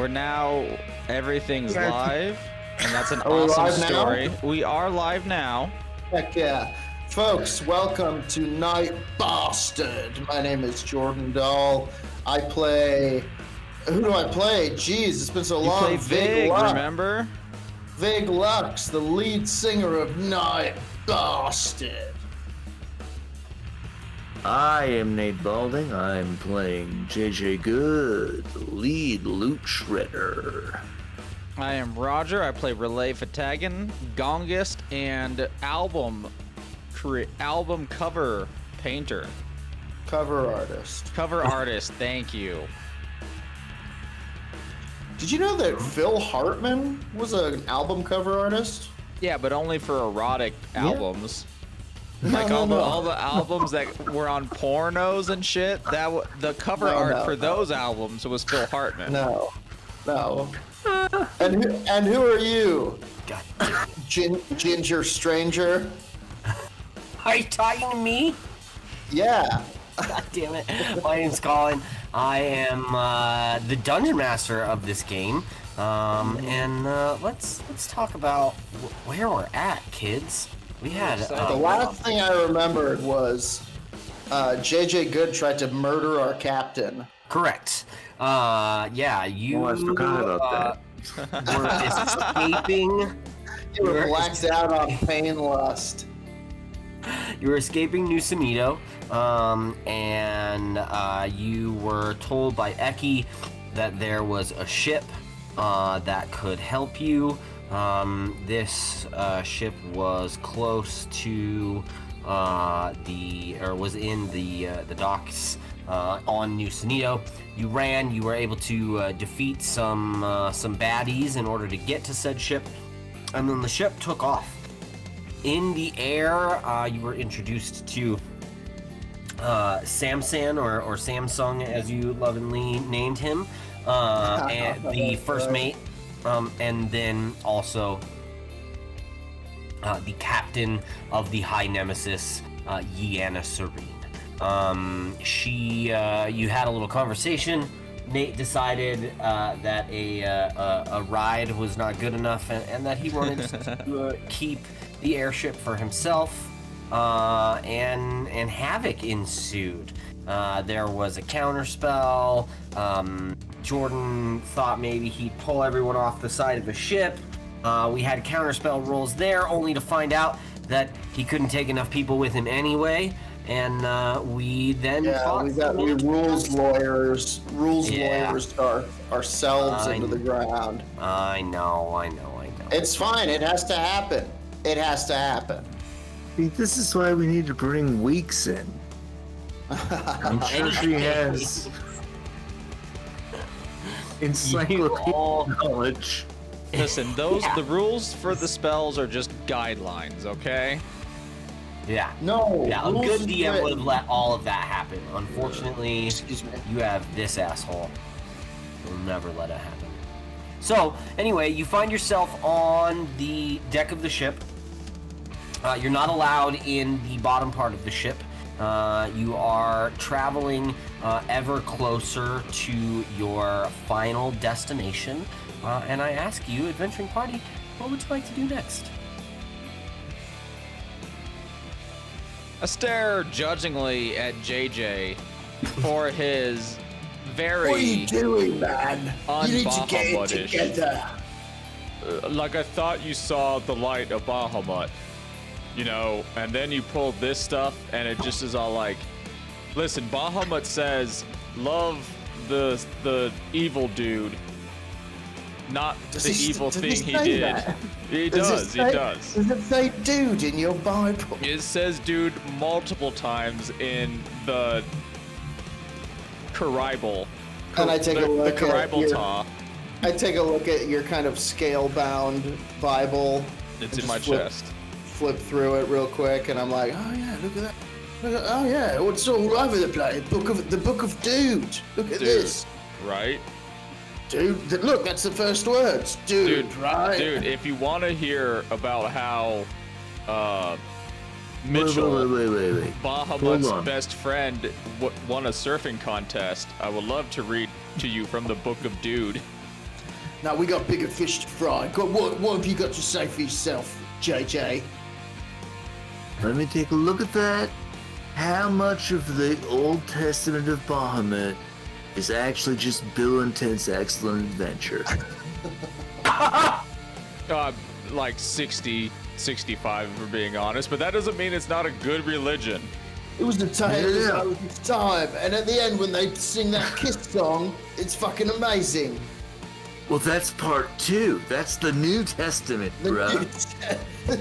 we're now, everything's live, and that's an Are we awesome live story. now? We are live now. Heck yeah. Folks, welcome to Night Bastard. My name is Jordan Dahl. I play... Who do I play? Jeez, it's been so You long. play Vig, remember? Vig Lux, the lead singer of Night Bastard. I am Nate Balding. I'm playing JJ Good, the lead loot shredder. I am Roger. I play Relay Fatagan, Gongist, and album cover painter. Cover artist. Cover artist, thank you. Did you know that Phil Hartman was an album cover artist? Yeah, but only for erotic albums. Like No, all the albums that were on pornos and shit. The cover art for those albums was Phil Hartman. No. And who are you? God. Ginger stranger? Are you talking to me? Yeah. God damn it. My name's Colin. I am the dungeon master of this game. And let's talk about where we're at, kids. We had The last thing I remembered was JJ Good tried to murder our captain. correct. Yeah, you I forgot about were escaping. You were blacked out on pain lust. You were escaping New Sonido, and you were told by Eki that there was a ship that could help you. This ship was close to was in the docks on New Sonido. You ran. You were able to defeat some baddies in order to get to said ship, and then the ship took off. In the air, you were introduced to Samson, or Samsung, as you lovingly named him, and the first mate, and then also the captain of the High Nemesis, Yeana Serene. You had a little conversation. Nate decided that a ride was not good enough, and that he wanted to keep the airship for himself, and havoc ensued. There was a counterspell. Jordan thought maybe he'd pull everyone off the side of the ship. We had counterspell rolls there, only to find out that he couldn't take enough people with him anyway. And we then we rules lawyers ourselves into the ground. I know. It's fine. It has to happen. See, this is why we need to bring Weeks in. I'm sure she has encyclopedic knowledge. Listen, the rules for the spells are just guidelines, okay? Yeah. No. Yeah, a rules good is DM written. would have let all of that happen. Unfortunately, Excuse me. you have this asshole. You'll never let it happen. So, anyway, you find yourself on the deck of the ship. You're not allowed in the bottom part of the ship. You are traveling ever closer to your final destination. And I ask you, adventuring party, what would you like to do next? I stare judgingly at JJ for his very What are you doing, man? You need to get it un-Bahamutish. together. Like I thought you saw the light of Bahamut, you know, and then you pulled this stuff and it just is all like, listen, Bahamut says love the evil dude, not the evil thing he did. That? He Does does. Does it say dude in your Bible? It says dude multiple times in the Caribal. And I take a look the at Caribal your, Ta. I take a look at your kind of scale-bound Bible. It's and in my just chest. Flip through it real quick, and I'm like, oh yeah, look at that. Oh yeah, it's all over the place. The book of dude. Look at Dude, this. right? Dude, look, that's the first words. Dude, right? Dude, if you want to hear about how Mitchell, Wait. Hold Bahamut's on. best friend, won a surfing contest, I would love to read to you from the Book of Dude. Now we got bigger fish to fry. What have you got to say for yourself, JJ? Let me take a look at that. How much of the Old Testament of Bahamut is actually just Bill and Ted's Excellent Adventure? Like 60, 65 if we're being honest, but that doesn't mean it's not a good religion. It was the time. It was the time. And at the end, when they sing that kiss song, it's fucking amazing. Well, that's part 2. That's the New Testament, bro. The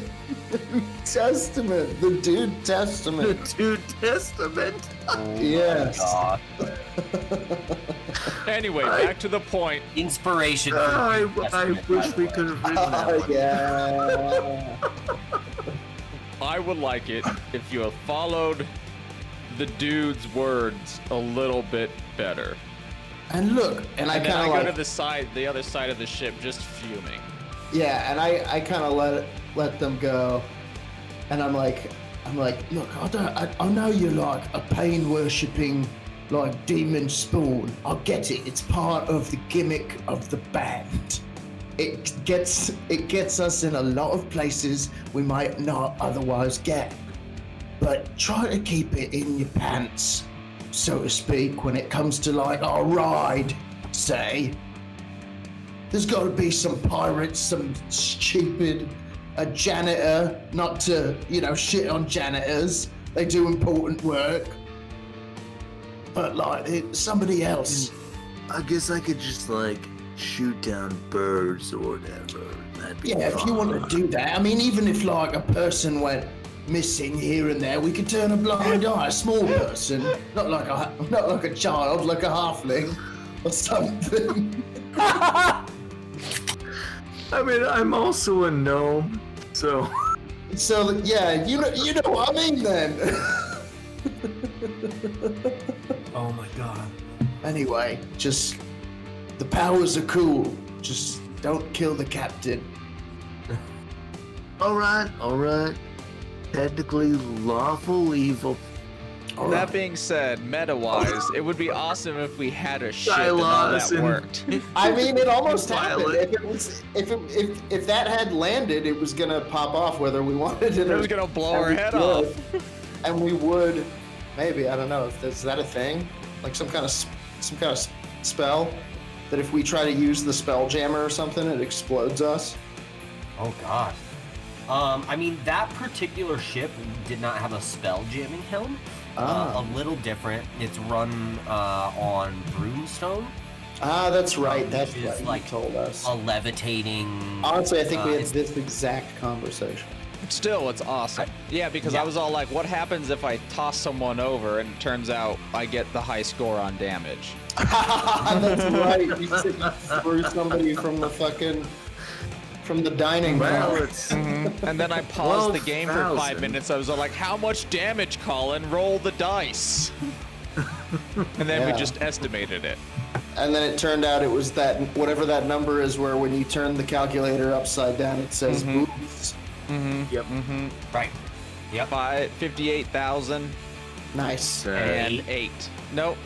New Testament. The Dude Testament. The New Testament. Yes. God. Anyway, back to the point. Inspiration. I wish we could have written that one. Yeah. I would like it if you have followed the dude's words a little bit better. And look, and I And then kind I of go to the other side of the ship, just fuming. yeah, and I kind of let them go, and I'm like, look, I know you're like a pain worshipping, like demon spawn. I get it. It's part of the gimmick of the band. It gets us in a lot of places we might not otherwise get. But try to keep it in your pants, so to speak, when it comes to like our ride, say. There's got to be some pirates, some stupid janitor, not to, shit on janitors. They do important work. But like somebody else. I guess I could just like shoot down birds or whatever. That'd be Yeah, if you want to do that. I mean, even if like a person went missing here and there, we could turn a blind eye. A small person, not like a child, like a halfling or something. I mean, I'm also a gnome, so. So yeah, you know what I mean then. Oh my god. Anyway, just the powers are cool. Just don't kill the captain. All right. Technically lawful evil. All That right. being said, meta-wise, it would be awesome if we had a ship and all that Silas and- worked. I mean, it almost happened. Violet. If that had landed, it was gonna pop off whether we wanted it. It was gonna blow our head off. And we would, maybe, I don't know. Is that a thing? Like some kind of spell that if we try to use the spell jammer or something, it explodes us. Oh god. I mean, that particular ship did not have a spell jamming helm. A little different. It's run on broomstone. That's right. That's which is right. like You told us. a levitating. Honestly, I think we had it's- this exact conversation. Still, it's awesome. Yeah, because I was all like, what happens if I toss someone over and it turns out I get the high score on damage? That's right. You said you threw somebody from the dining Well, car. it's And then I paused the game for 5 12,000. minutes. I was all like, how much damage, Colin? Roll the dice. And then we Yeah. just estimated it. And then it turned out it was that whatever that number is, where when you turn the calculator upside down, it says boobs. yep. Right. Yep. 58,000 Nice. and 8. Nope.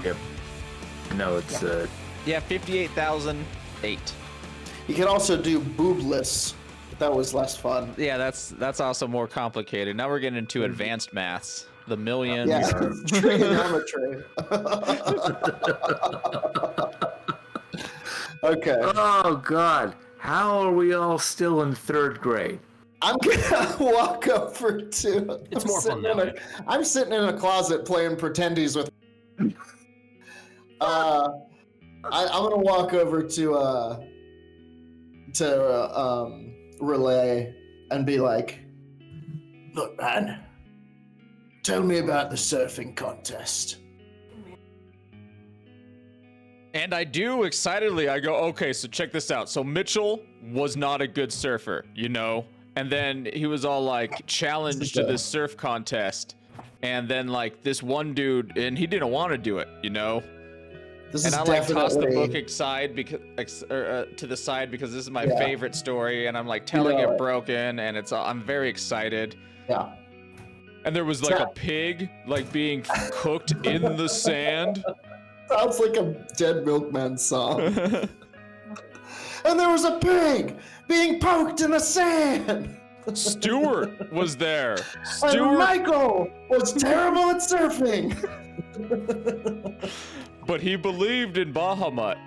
Yep. No, it's Yeah, 58,008. You can also do boobless, but that was less fun. Yeah, that's also more complicated. Now we're getting into advanced maths. The millions. Yeah, trigonometry. Okay, Oh God, how are we all still in 3rd grade? I'm gonna walk over to. It's more fun that way. I'm sitting in a closet playing pretendies with. I'm gonna walk over to Relay and be like, "Look, man, tell me about the surfing contest." And I do excitedly, I go, okay, so check this out. So Mitchell was not a good surfer, And then he was all like challenged to this surf contest. And then like this one dude, and he didn't want to do it, This And is I like tossed the definitely- book aside to the side because this is my Yeah. favorite story, and I'm like telling know it it. broken, and I'm very excited. Yeah. And there was like a pig like being cooked in the sand. Sounds like a Dead Milkman song. and there was a pig being poked in the sand. Stuart was there. And Stuart, Michael was terrible at surfing. but he believed in Bahamut.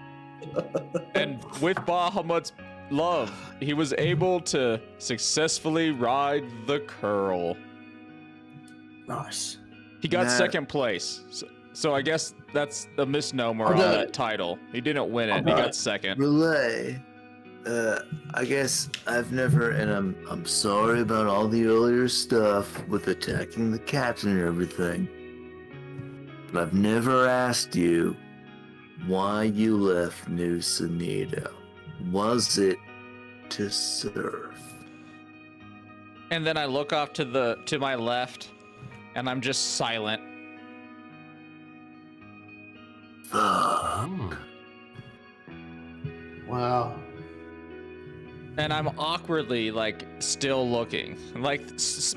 And with Bahamut's love, he was able to successfully ride the curl. Nice. He got Nah. second place. So I guess that's a misnomer on Okay. that title. He didn't win it. He got second. Relay. I guess I've never, and I'm sorry about all the earlier stuff with attacking the captain and everything. But I've never asked you why you left New Sonido. Was it to surf? And then I look off to my left, and I'm just silent. Fuck. Wow. And I'm awkwardly, like, still looking. Like,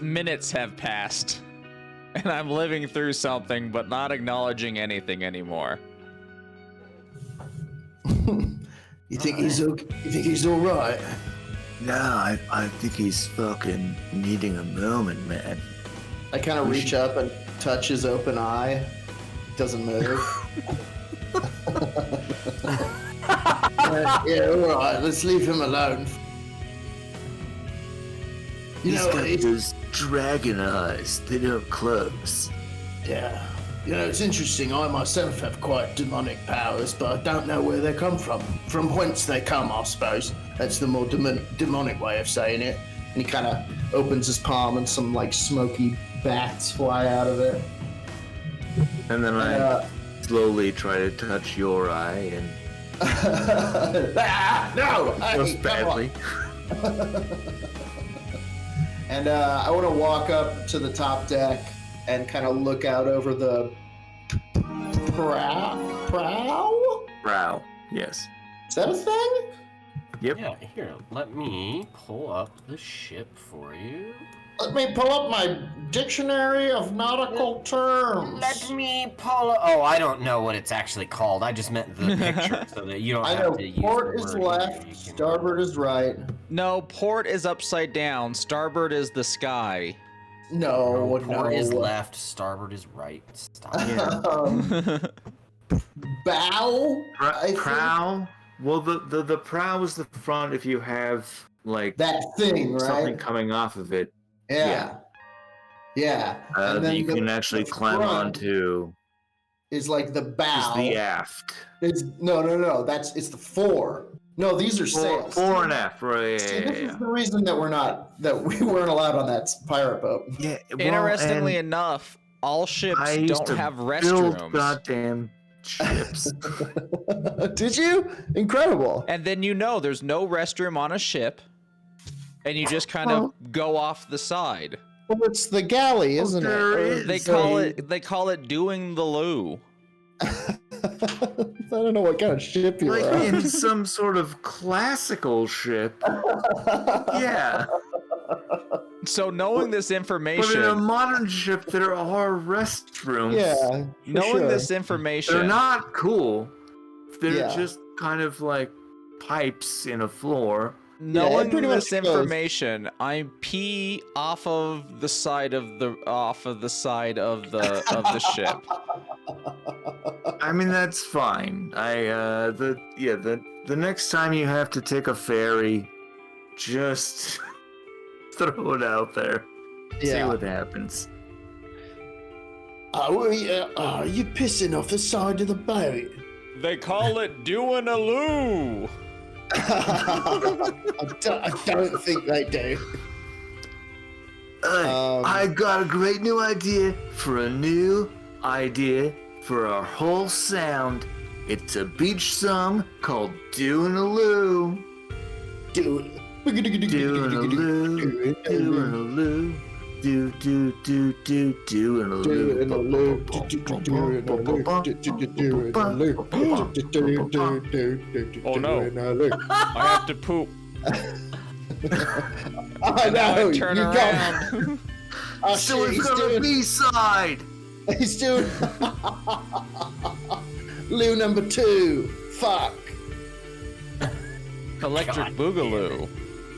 minutes have passed. And I'm living through something, but not acknowledging anything anymore. You think he's okay? You think he's all right? No, I think he's fucking needing a moment, man. I kind of reach up and touch his open eye. Doesn't move. Yeah, all right. Let's leave him alone. You He's know, got it's, those dragon eyes. They don't close. yeah. You know, it's interesting. I myself have quite demonic powers, but I don't know where they come from. From whence they come, I suppose. That's the more demonic way of saying it. And he kind of opens his palm, and some like smoky bats fly out of it. And then I Uh, slowly try to touch your eye and no! goes Hey, come badly. on. And I want to walk up to the top deck and kind of look out over the prow? Brow. Yes. Is that a thing? Yep. Yeah, here, let me pull up the ship for you. Let me pull up my dictionary of nautical terms. Let me pull up. Oh, I don't know what it's actually called. I just meant the picture so that you don't I have know to use port the is word. left, You can- starboard is right. No, port is upside down. Starboard is the sky. No, Port no. is left, starboard is right. Stop. Bow? I think Prow. Well, the prow is the front if you have like that thing, something right? coming off of it Yeah. Yeah. that you can actually the climb front onto. is like the bow. Is the aft. It's no. It's the fore. No, these are sails. Fore and aft. Right. See, Yeah, this yeah, is the reason that we weren't allowed on that pirate boat. yeah. Well, Interestingly and enough, all ships I used don't to have build restrooms. goddamn ships. Did you? Incredible. And then there's no restroom on a ship, and you just kind of go off the side. Well, it's the galley, isn't there it? is. They call it doing the loo. I don't know what kind of ship you're Like on. in some sort of classical ship. Yeah. So knowing this But in a information, modern ship, there are restrooms. Yeah. for knowing sure. this They're information, not cool. They're Yeah. just kind of like pipes in a floor. knowing pretty this much goes. information, I pee off of the side of the ship. I mean, that's fine. The next time you have to take a ferry, just throw it out there. See Yeah. what happens. Oh, you pissing off the side of the boat? They call it doing a loo. I don't think they do. I got a great new idea for our whole sound. It's a beach song called Doing a Loo. Doing Doing a loo, doing a loo, doing a loo. Oh no, I have to poop. I Now know. I turn you around. Oh, So shit, we've got a B-side. he's doing Lou number 2. Fuck. Electric God Boogaloo.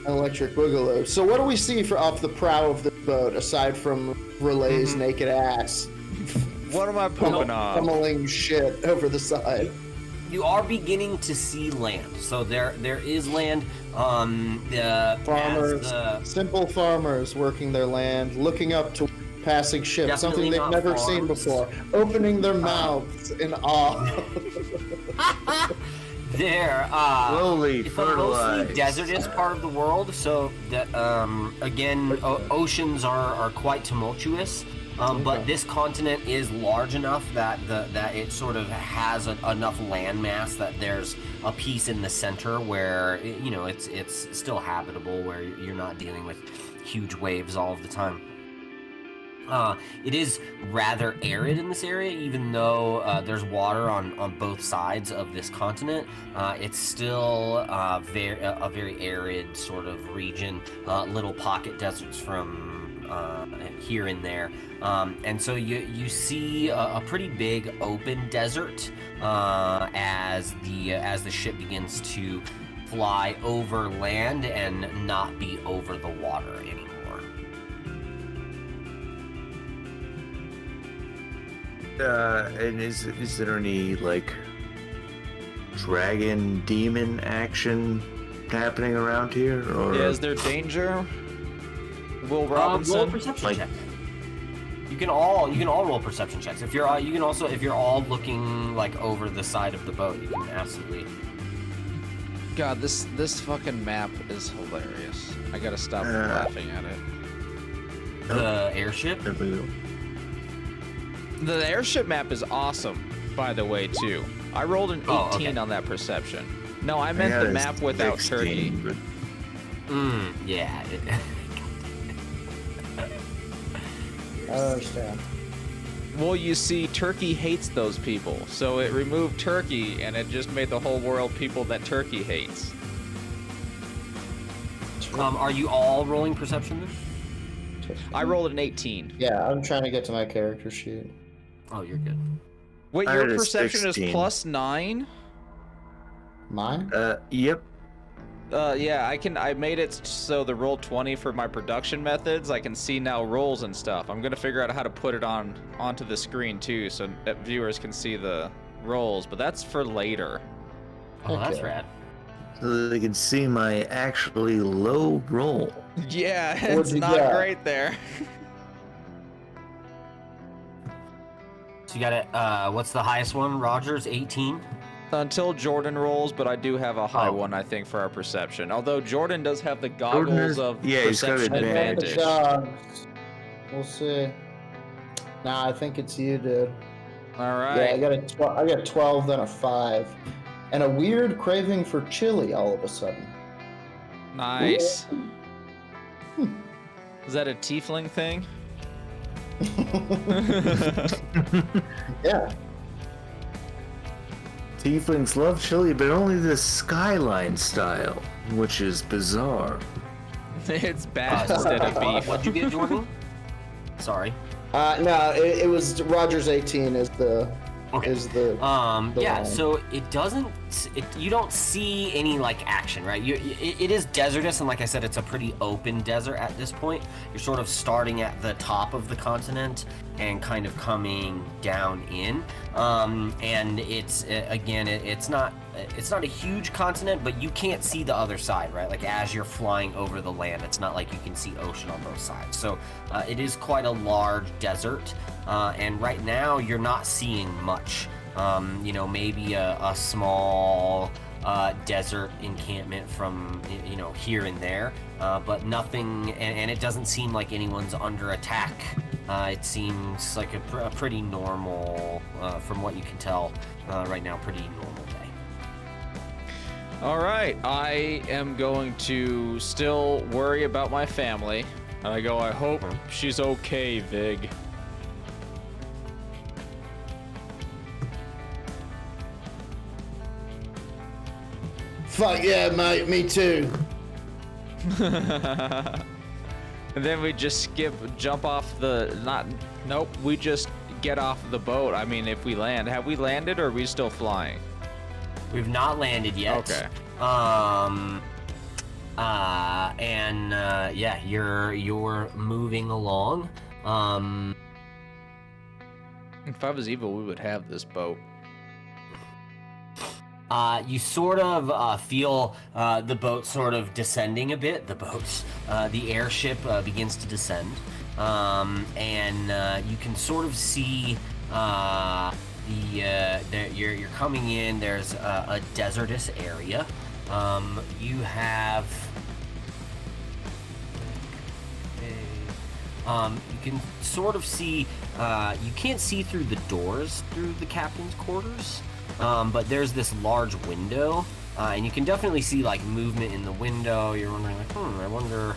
Electric Boogaloo. So what do we see off the prow of the boat aside from Relay's naked ass What am I pooping on? pummeling shit over the side? You are beginning to see land, so there is land. Farmers, simple farmers working their land, looking up to passing ships, Definitely something they've not never farms. seen before, opening their mouths in awe. There, Slowly it's a mostly fertilized. desertous part of the world, so that again, oceans are quite tumultuous. But this continent is large enough that it sort of has enough landmass that there's a piece in the center where it's still habitable, where you're not dealing with huge waves all of the time. It is rather arid in this area, even though there's water on both sides of this continent. It's still a very arid sort of region, little pocket deserts from here and there. And so you see a pretty big open desert as the ship begins to fly over land and not be over the water anymore. And is there any like dragon demon action happening around here? Or Yeah, is there danger? Will Roll a Robinson? perception Like- check. You can all roll perception checks. If you're all looking like over the side of the boat, you can absolutely. God, this fucking map is hilarious. I gotta stop laughing at it. The airship. There we go. The airship map is awesome, by the way, too. I rolled an 18 Oh, okay. on that perception. No, I meant got the a map without 16, Turkey. but- Yeah. I understand. Well, you see, Turkey hates those people, so it removed Turkey, and it just made the whole world people that Turkey hates. Are you all rolling perception then? I rolled an 18. Yeah, I'm trying to get to my character sheet. Oh, you're good. Wait, I your had a perception 16. is +9? Mine? Yep. Yeah, I made it so the roll 20 for my production methods. I can see now rolls and stuff. I'm gonna figure out how to put it onto the screen too, so that viewers can see the rolls. But that's for later. Oh, that's Okay. rad. So they can see my actually low roll. Yeah, What'd it's you not got? great there. So you got it. What's the highest one? Rogers, 18. Until Jordan rolls, but I do have a high Oh. one, I think, for our perception. Although Jordan does have the Jordan goggles is- of yeah, he's got perception advantage. advantage. We'll see. Nah, I think it's you, dude. All Yeah, I right. got 12, then a 5. And a weird craving for chili all of a sudden. Nice. Is that a tiefling thing? Yeah. Tieflings love chili, but only the skyline style, which is bizarre. It's bad instead of beef. What'd you get, Jordan? Sorry. No, it was Rogers 18 is the Okay. is the Yeah, line. so you don't see any like action, right? It is desertous, and like I said, it's a pretty open desert at this point. You're sort of starting at the top of the continent and kind of coming down in, and it's again, it's not a huge continent, but you can't see the other side, right? Like as you're flying over the land, it's not like you can see ocean on both sides. So it is quite a large desert, and right now you're not seeing much. Maybe a small desert encampment from here and there, but nothing, and it doesn't seem like anyone's under attack. It seems like a pretty normal, from what you can tell right now, pretty normal day. All right, I am going to still worry about my family. And I go, I hope she's okay, Vig. Fuck yeah, mate, me too. And then we just jump off nope, we just get off the boat. I mean, if we land. Have we landed or are we still flying? We've not landed yet. Okay. Yeah, you're moving along. If I was evil, we would have this boat. You sort of feel the boat sort of descending a bit. The airship begins to descend, and you can sort of see you're coming in. There's a desertous area. You have. You can sort of see. You can't see through the doors through the captain's quarters. But there's this large window, and you can definitely see like movement in the window. You're wondering, like, I wonder,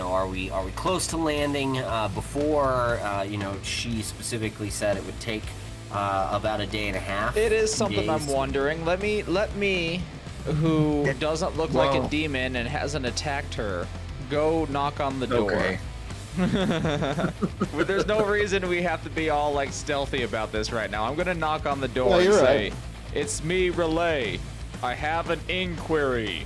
are we close to landing? Before, she specifically said it would take about a day and a half. It is something days. I'm wondering. Let me, who doesn't look like a demon and hasn't attacked her, go knock on the door. Okay. But there's no reason we have to be all like stealthy about this right now. I'm gonna knock on the door Yeah, and you're say, right. "It's me, Relay. I have an inquiry."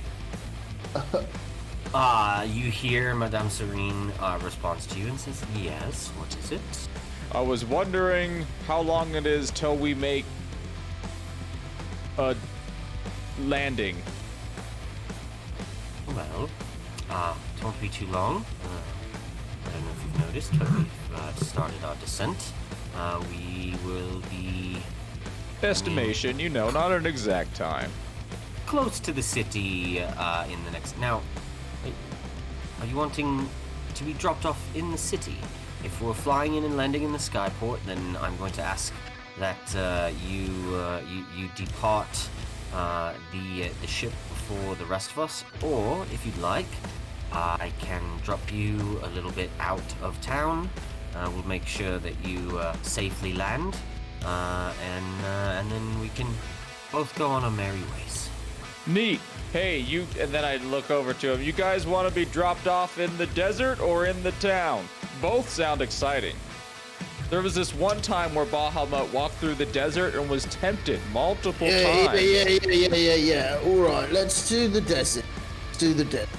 You hear Madame Serene responds to you and says, "Yes, what is it?" I was wondering how long it is till we make a landing. Well, it won't be too long. I don't know if you've noticed, but we've started our descent. We will be Estimation, not an exact time. close to the city in the next... Now, are you wanting to be dropped off in the city? If we're flying in and landing in the skyport, then I'm going to ask that you depart the ship for the rest of us, or if you'd like, I can drop you a little bit out of town. We'll make sure that you safely land, and then we can both go on our merry ways. Neat. Hey, and then I look over to him. You guys want to be dropped off in the desert or in the town? Both sound exciting. There was this one time where Bahamut walked through the desert and was tempted multiple times. Yeah. All right, let's do the desert. Let's do the desert.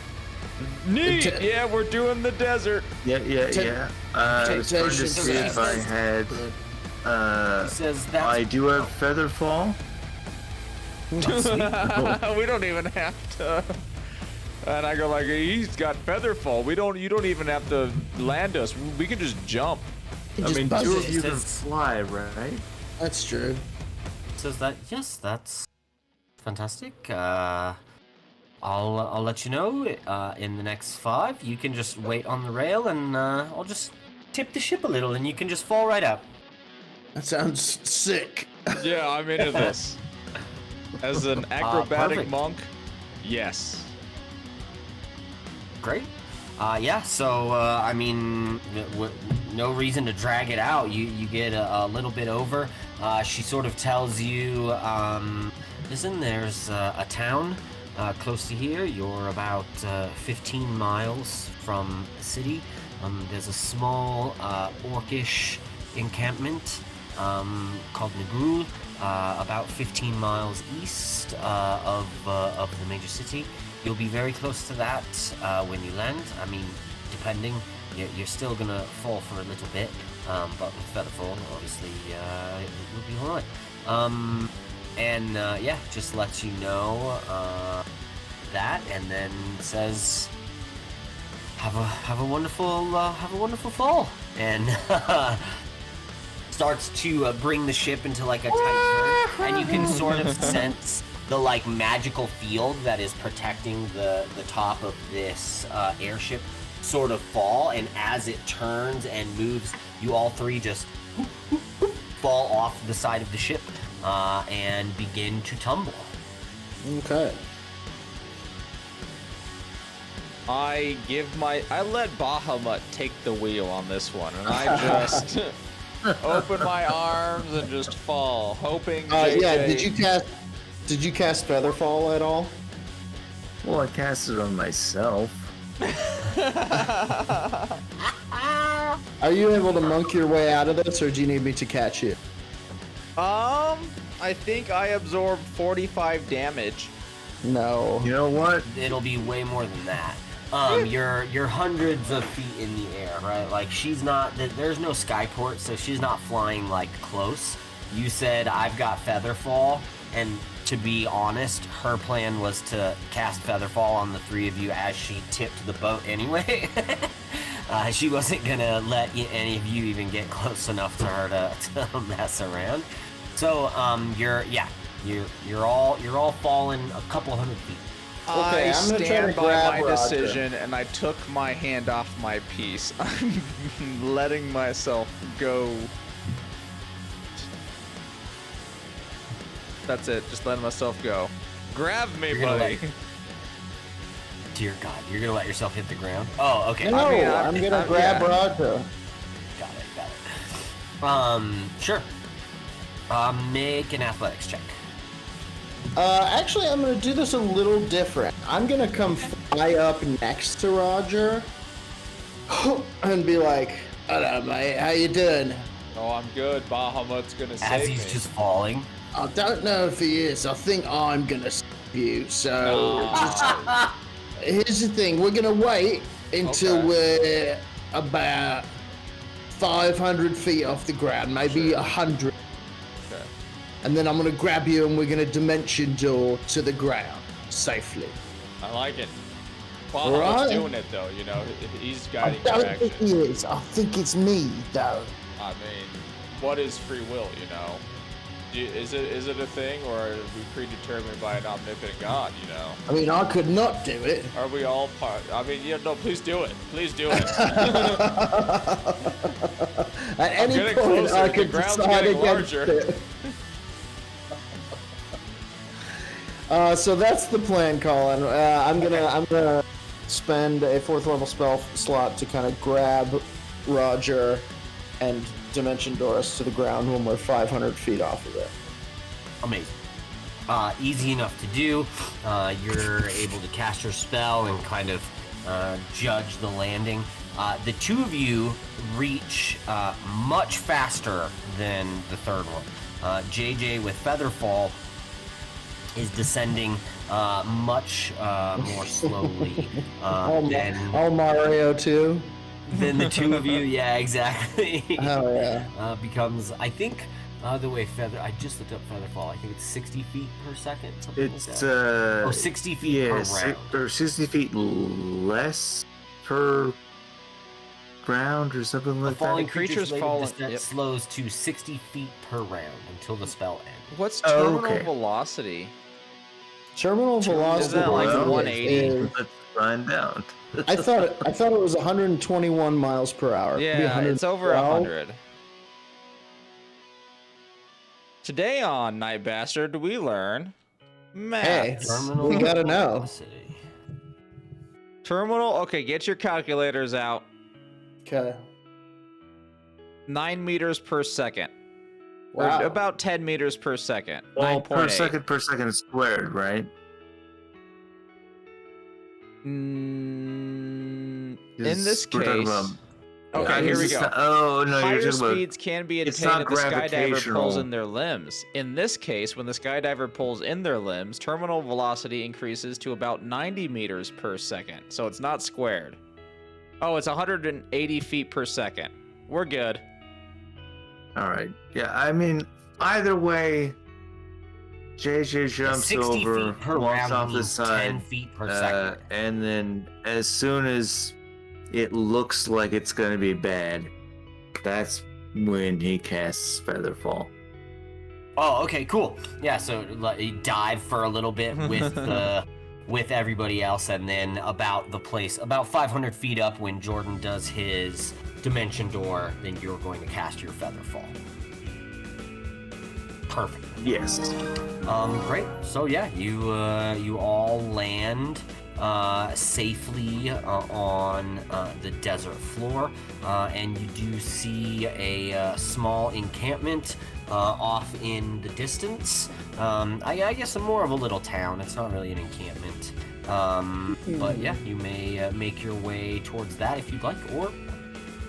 Neat. Yeah, we're doing the desert. Yeah. I was trying to see if I had. He says that's I do have feather fall. We don't even have to. And I go like, he's got feather fall. You don't even have to land us. We can just jump. I mean, buzz two it. of you can Says- fly, right? That's true. says that. Yes, that's fantastic. I'll let you know in the next 5. You can just wait on the rail, and I'll just tip the ship a little, and you can just fall right out. That sounds sick. Yeah, I'm into this. As an acrobatic perfect. monk, yes. Great. Yeah. So I mean, no reason to drag it out. You get a little bit over. She sort of tells you, listen, there's a town close to here. You're about 15 miles from the city. There's a small orcish encampment called Nagul, about 15 miles east of the major city. You'll be very close to that when you land. I mean, depending, you're still gonna fall for a little bit, but with featherfall, obviously, it will be alright. Yeah, just lets you know that, and then says, have a wonderful fall, and starts to bring the ship into like a tight turn, and you can sort of sense the like magical field that is protecting the top of this airship sort of fall, and as it turns and moves, you all three just fall off the side of the ship and begin to tumble. Okay. I let Bahamut take the wheel on this one, and I just open my arms and just fall, hoping. Yeah. Did you cast Featherfall at all? Well, I cast it on myself. Are you able to monk your way out of this, or do you need me to catch you? I think I absorbed 45 damage. No. You know what? It'll be way more than that. You're hundreds of feet in the air, right? Like she's not. There's no skyport, so she's not flying like close. You said I've got Featherfall, and to be honest, her plan was to cast Featherfall on the three of you as she tipped the boat anyway. She wasn't gonna let any of you even get close enough to her to mess around. So you're all falling a couple hundred feet. Okay, I I'm gonna try stand to by grab my Roger. decision, and I took my hand off my piece. I'm letting myself go. That's it. Just letting myself go. Grab me, You're gonna buddy. Dear God, you're gonna let yourself hit the ground? Oh, okay. No, I'm gonna grab yeah. Roger. Got it. Sure. Make an athletics check. Actually, I'm gonna do this a little different. I'm gonna come fly up next to Roger and be like, "Hello, mate. How you doing?" Oh, I'm good. Bahamut's gonna As save he's me. just falling. I don't know if he is. I think I'm gonna save you. So, here's the thing. We're gonna wait until we're about 500 feet off the ground, maybe 100. Okay. And then I'm gonna grab you and we're gonna dimension door to the ground safely. I like it. All Bahamut's right. doing it though. You know, he's I guiding don't direction. think he is. I think it's me, though. I mean, what is free will? You know, is it a thing, or are we predetermined by an omnipotent God? You know, I mean, I could not do it. are we all part? I mean, yeah, no, please do it. Please do it. At any getting point, closer. I The could ground's decide getting against larger. it. So that's the plan, Colin. I'm gonna spend a 4th level spell slot to kind of grab Roger and dimension door us to the ground when we're 500 feet off of it. Amazing. Easy enough to do. You're able to cast your spell and kind of judge the landing. The two of you reach much faster than the third one. JJ with Featherfall is descending much more slowly than Mario too. the two of you. Yeah, exactly. Oh yeah. Becomes, I think, the way I just looked up Featherfall. I think it's 60 feet per second. Something It's like that. 60 feet per round. or 60 feet less per round or something like Falling that. creature's creature's fallen- falling. yep. Slows to 60 feet per round until the spell ends. What's Oh, terminal okay. velocity? Terminal velocity. that like is- 180? Let's find out. I thought it was 121 miles per hour. It could be Yeah, it's over 112. 100. Today on Night Bastard, we learn Hey, math. we gotta know. velocity. Terminal. Okay, get your calculators out. Okay. 9 meters per second. Wow. Or about 10 meters per second. Well, 9.8. per second squared, right? In Is- this we're talking case. about- Okay, here we It's go. not- oh no, you're Higher talking about. speeds can be it's attained not if the skydiver gravitational. pulls in their limbs. In this case, when the skydiver pulls in their limbs, terminal velocity increases to about 90 meters per second. So it's not squared. Oh, it's 180 feet per second. We're good. All right. Yeah, I mean, either way, JJ jumps 60 over, feet per walks round off the means 10 side, feet per second. and then as soon as it looks like it's gonna be bad, that's when he casts Featherfall. Oh, okay, cool. Yeah, so you dive for a little bit with with everybody else, and then about 500 feet up, when Jordan does his dimension door, then you're going to cast your Featherfall. Perfect. Yes. Great. So yeah, you all land safely on the desert floor, and you do see a small encampment off in the distance. I guess more of a little town. It's not really an encampment, but yeah, you may make your way towards that if you'd like, or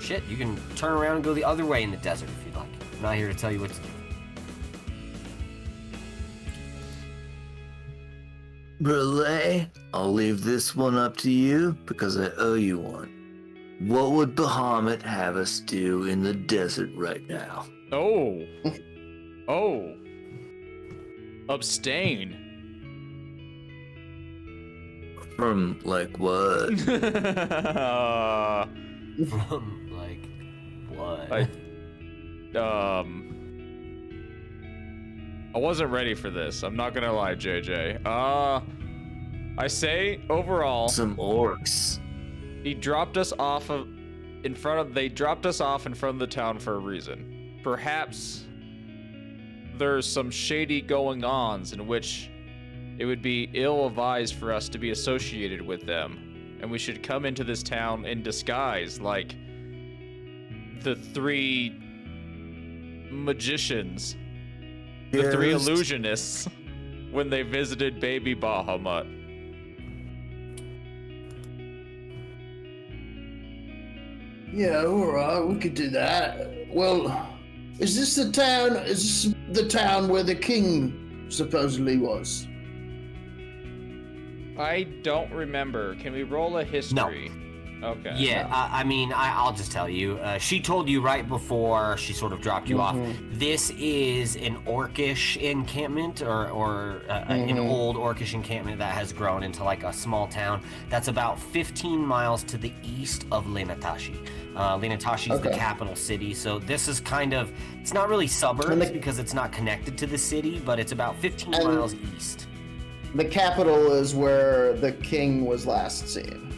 shit, you can turn around and go the other way in the desert if you'd like. I'm not here to tell you what to do. Relay, I'll leave this one up to you because I owe you one. What would Bahamut have us do in the desert right now? Oh. Oh. Abstain. From, like, what? From like what? I wasn't ready for this. I'm not gonna lie, JJ. I say overall, Some orcs. they dropped us off in front of the town for a reason. Perhaps there's some shady going-ons in which it would be ill-advised for us to be associated with them, and we should come into this town in disguise, like the three magicians, the three Yes. illusionists, when they visited baby Bahamut. Yeah, alright, we could do that. Well, is this the town where the king supposedly was? I don't remember. Can we roll a history? Okay. Yeah, I mean, I'll just tell you. She told you right before she sort of dropped you off. This is an orcish encampment, or an old orcish encampment that has grown into like a small town that's about 15 miles to the east of Lenatashi. Lenatashi is the capital city, so this is kind of, it's not really suburbs because it's not connected to the city, but it's about 15 miles east. The capital is where the king was last seen.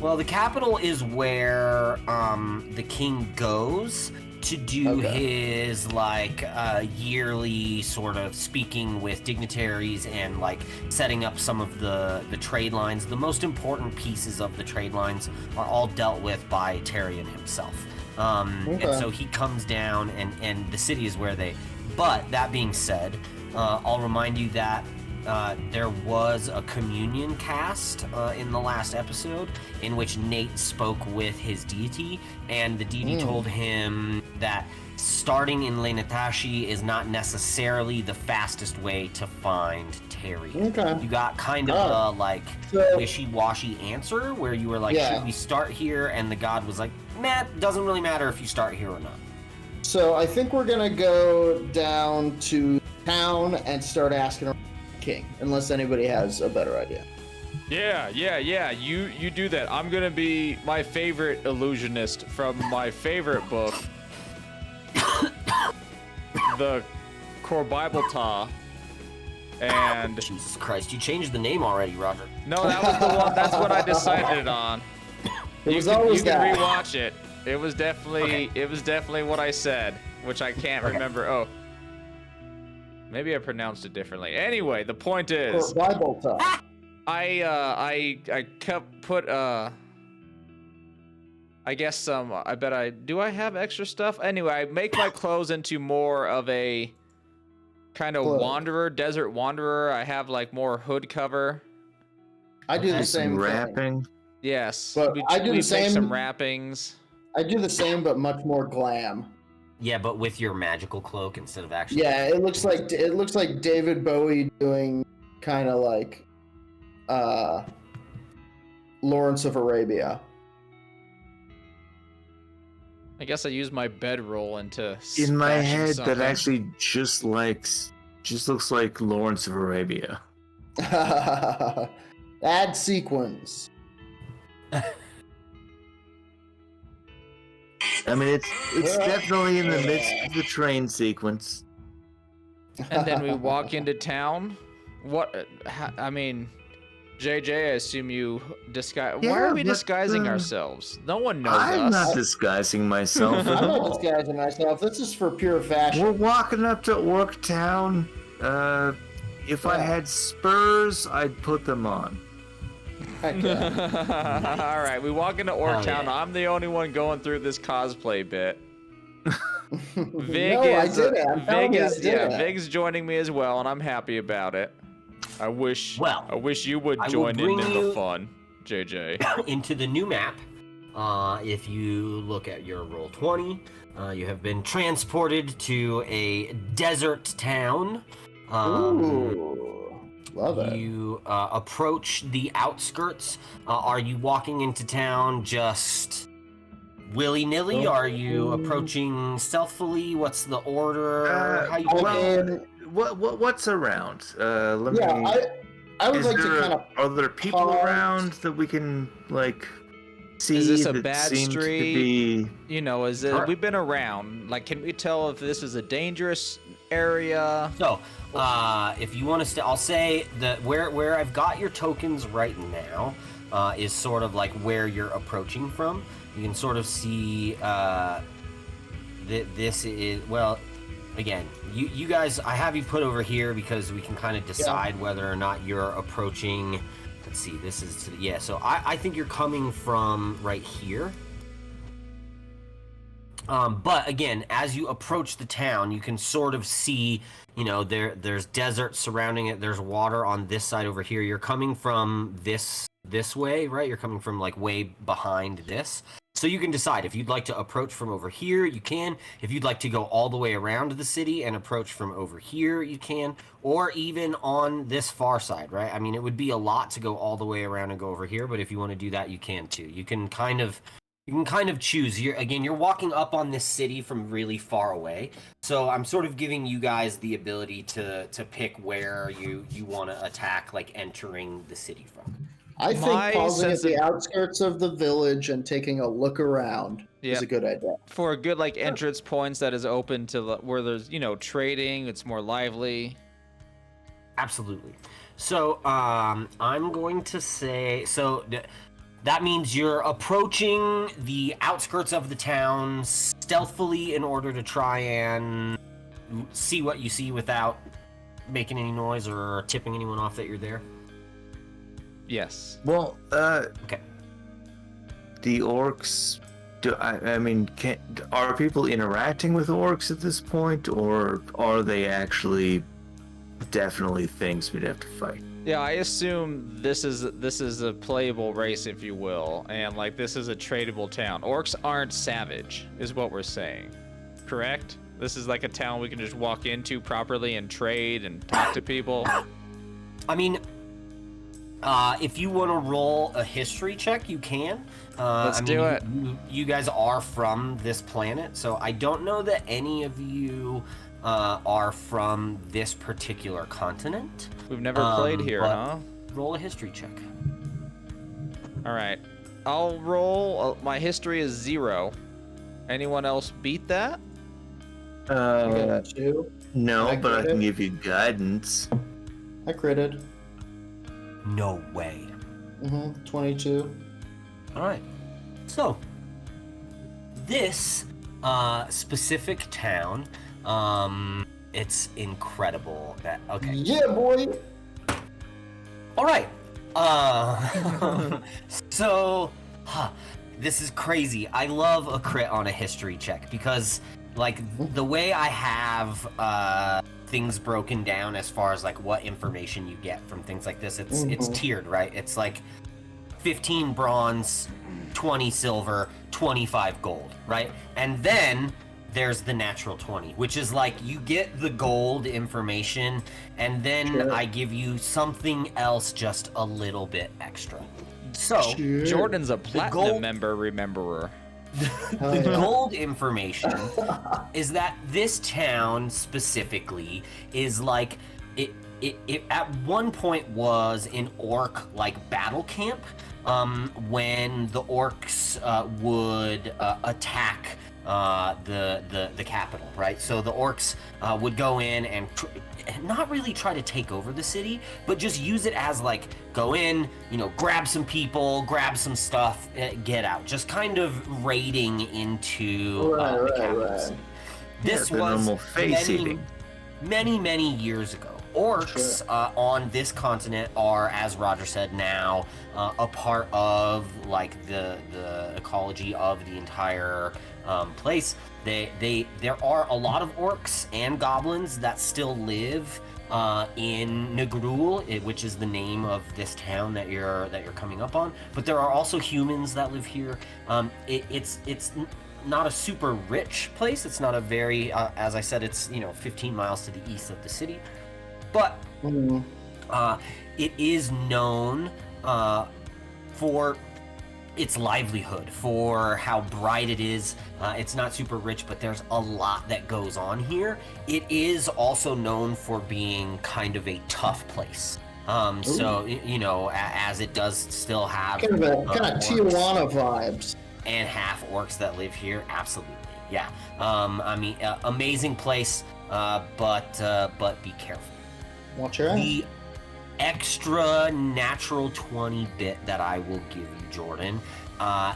Well, the capital is where the king goes to do his like yearly sort of speaking with dignitaries and like setting up some of the trade lines. The most important pieces of the trade lines are all dealt with by Tyrion himself. And so he comes down and the city is where they... But that being said, I'll remind you that there was a communion cast in the last episode in which Nate spoke with his deity, and the deity told him that starting in Lenatashi is not necessarily the fastest way to find Tyrion. You got kind of a like wishy-washy answer where you were like, should we start here? And the god was like, nah, doesn't really matter if you start here or not. So I think we're gonna go down to town and start asking around the king, unless anybody has a better idea. Yeah. You do that. I'm gonna be my favorite illusionist from my favorite book, the Korbibalta, and Jesus Christ, you changed the name already, Roger. no, that was the one. That's what I decided on. You can rewatch it. It was definitely what I said, which I can't remember. Oh, maybe I pronounced it differently. Anyway, the point is, I kept put I guess some. I bet do I have extra stuff? Anyway, I make my clothes into more of a kind of wanderer, desert wanderer. I have like more hood cover. I do the same wrapping. Yes, but I do the same. Some wrappings. I do the same, but much more glam. Yeah, but with your magical cloak instead of actually. Yeah, it looks like David Bowie doing kind of like Lawrence of Arabia. I guess I use my bedroll into. In my head, something. that actually just looks like Lawrence of Arabia. Add sequence. I mean, it's definitely in the midst of the train sequence. And then we walk into town. What? I mean, JJ, I assume you disguise. Yeah, why are we but, disguising ourselves? No one knows I'm us. not disguising myself at I'm not all. disguising myself. This is for pure fashion. We're walking up to Orc Town. If I had spurs, I'd put them on. All right, we walk into Orc Town. Yeah. I'm the only one going through this cosplay bit. Vig No, I is, did it. I'm telling you, I did it. Vig's joining me as well, and I'm happy about it. I wish you would I will join in bring the you- fun, JJ. Into the new map. If you look at your roll 20, you have been transported to a desert town. Ooh. Love it. You approach the outskirts. Are you walking into town just willy-nilly? Are you approaching stealthily? What's the order? How you what's around? I would like to kind of. Are there people around that we can like see? Is this a that bad seems street? To be... You know, we've been around. Like, can we tell if this is a dangerous area? So, if you want to, I'll say that where I've got your tokens right now is sort of like where you're approaching from. You can sort of see that this is, well, again, you guys, I have you put over here because we can kind of decide whether or not you're approaching. Let's see, this is so I think you're coming from right here. But again, as you approach the town, you can sort of see, you know, there's desert surrounding it. There's water on this side over here. You're coming from this way, right? You're coming from like way behind this. So you can decide if you'd like to approach from over here, you can. If you'd like to go all the way around the city and approach from over here, you can. Or even on this far side, right? I mean, it would be a lot to go all the way around and go over here, but if you want to do that, you can too. You can kind of choose. You're walking up on this city from really far away. So I'm sort of giving you guys the ability to pick where you want to attack, like entering the city from. I think pausing at the outskirts of the village and taking a look around is a good idea. For a good like entrance points that is open to where there's, you know, trading, it's more lively. Absolutely. So I'm going to say, so that means you're approaching the outskirts of the town stealthily in order to try and see what you see without making any noise or tipping anyone off that you're there. Yes. Well, okay. The orcs. Are people interacting with orcs at this point, or are they actually definitely things we'd have to fight? Yeah, I assume this is a playable race, if you will, and like this is a tradable town. Orcs aren't savage, is what we're saying. Correct? This is like a town we can just walk into properly and trade and talk to people. I mean, if you want to roll a history check, you can. Let's do it. You guys are from this planet, so I don't know that any of you are from this particular continent. We've never played here, huh? Roll a history check. All right. I'll roll. My history is 0. Anyone else beat that? No, but I can give you guidance. I critted. No way. 22. All right. So, this specific town, it's incredible. Okay. Yeah, boy. All right. So, this is crazy. I love a crit on a history check because, like, the way I have things broken down as far as like what information you get from things like this, it's tiered, right? It's like 15 bronze, 20 silver, 25 gold, right? And then there's the natural 20, which is like you get the gold information and then I give you something else just a little bit extra. So Jordan's a platinum rememberer. The gold information is that this town specifically is like it at one point was an orc like battle camp when the orcs would attack the capital, right? So the orcs would go in and not really try to take over the city, but just use it as like go in, you know, grab some people, grab some stuff, get out. Just kind of raiding into the capital city. This was many years ago. Orcs on this continent are, as Roger said, now a part of like the ecology of the entire place. There are a lot of orcs and goblins that still live in Negrul, which is the name of this town that you're coming up on. But there are also humans that live here. It's not a super rich place. It's not a very, as I said, it's 15 miles to the east of the city. But It is known for its livelihood, for how bright it is. It's not super rich, but there's a lot that goes on here. It is also known for being kind of a tough place. So, you know, as it does still have Kind of orcs Tijuana vibes. and half orcs that live here, absolutely, yeah. I mean, amazing place, but be careful. Watch your eyes. The extra natural 20 bit that I will give you, Jordan,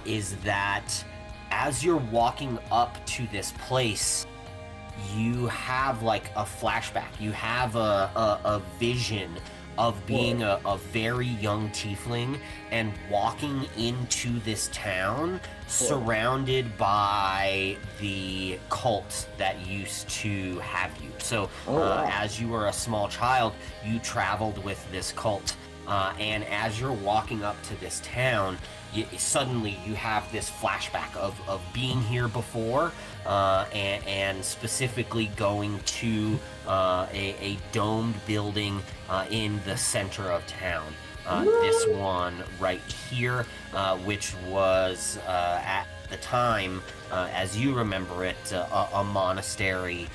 is that as you're walking up to this place, you have like a flashback. You have a vision of being a very young tiefling and walking into this town surrounded by the cult that used to have you. So as you were a small child, you traveled with this cult. And as you're walking up to this town, suddenly you have this flashback of being here before, and specifically going to a domed building in the center of town. This one right here, which was at the time, as you remember it, a monastery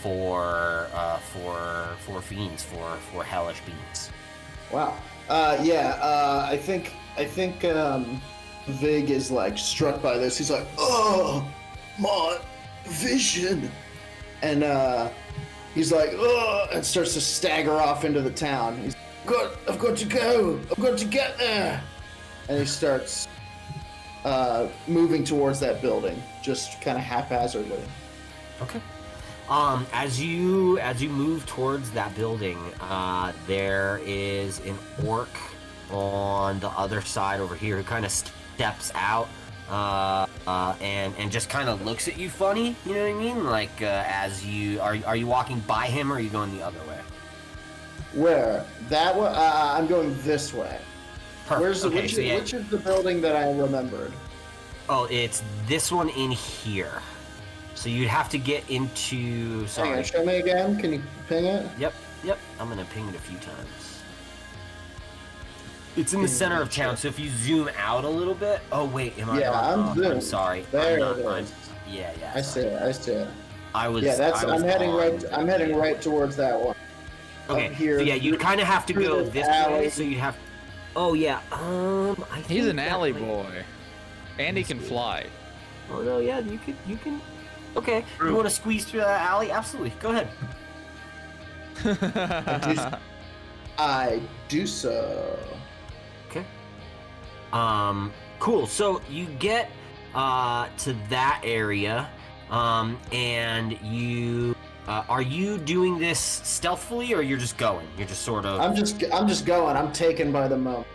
for fiends, for hellish beings. Wow. I think Vig is like struck by this. He's like, oh, my vision. And he's like, oh, and starts to stagger off into the town. He's I've got to go. I've got to get there. And he starts moving towards that building, just kind of haphazardly. Okay. As you move towards that building, there is an orc on the other side over here who kind of steps out and just kind of looks at you funny. You know what I mean? Like as you are you walking by him, or are you going the other way? Where? That one? I'm going this way. Perfect. Where's the, Okay, which is the building that I remembered? Oh, it's this one in here. So you'd have to get into. Hang Sorry. on, show me again. Can you ping it? Yep. I'm gonna ping it a few times. It's in the center of town, so if you zoom out a little bit. Oh wait, am I? Yeah, I'm zoomed. I'm sorry. There I'm not, it is. Yeah. I see it. I was. Yeah, that's. I was I'm heading on- I'm heading right towards that one. Okay. Up here. So yeah, you kind of have to through go this this alley. way. So you'd have. Oh yeah. I think He's an that alley might- boy. And he can fly. Oh no, yeah, you can. Okay, you want to squeeze through that alley? Absolutely. Go ahead. I do so. Okay. Cool. So you get to that area, and you are you doing this stealthily, or you're just going? You're just sort of. I'm just going. I'm taken by the moment.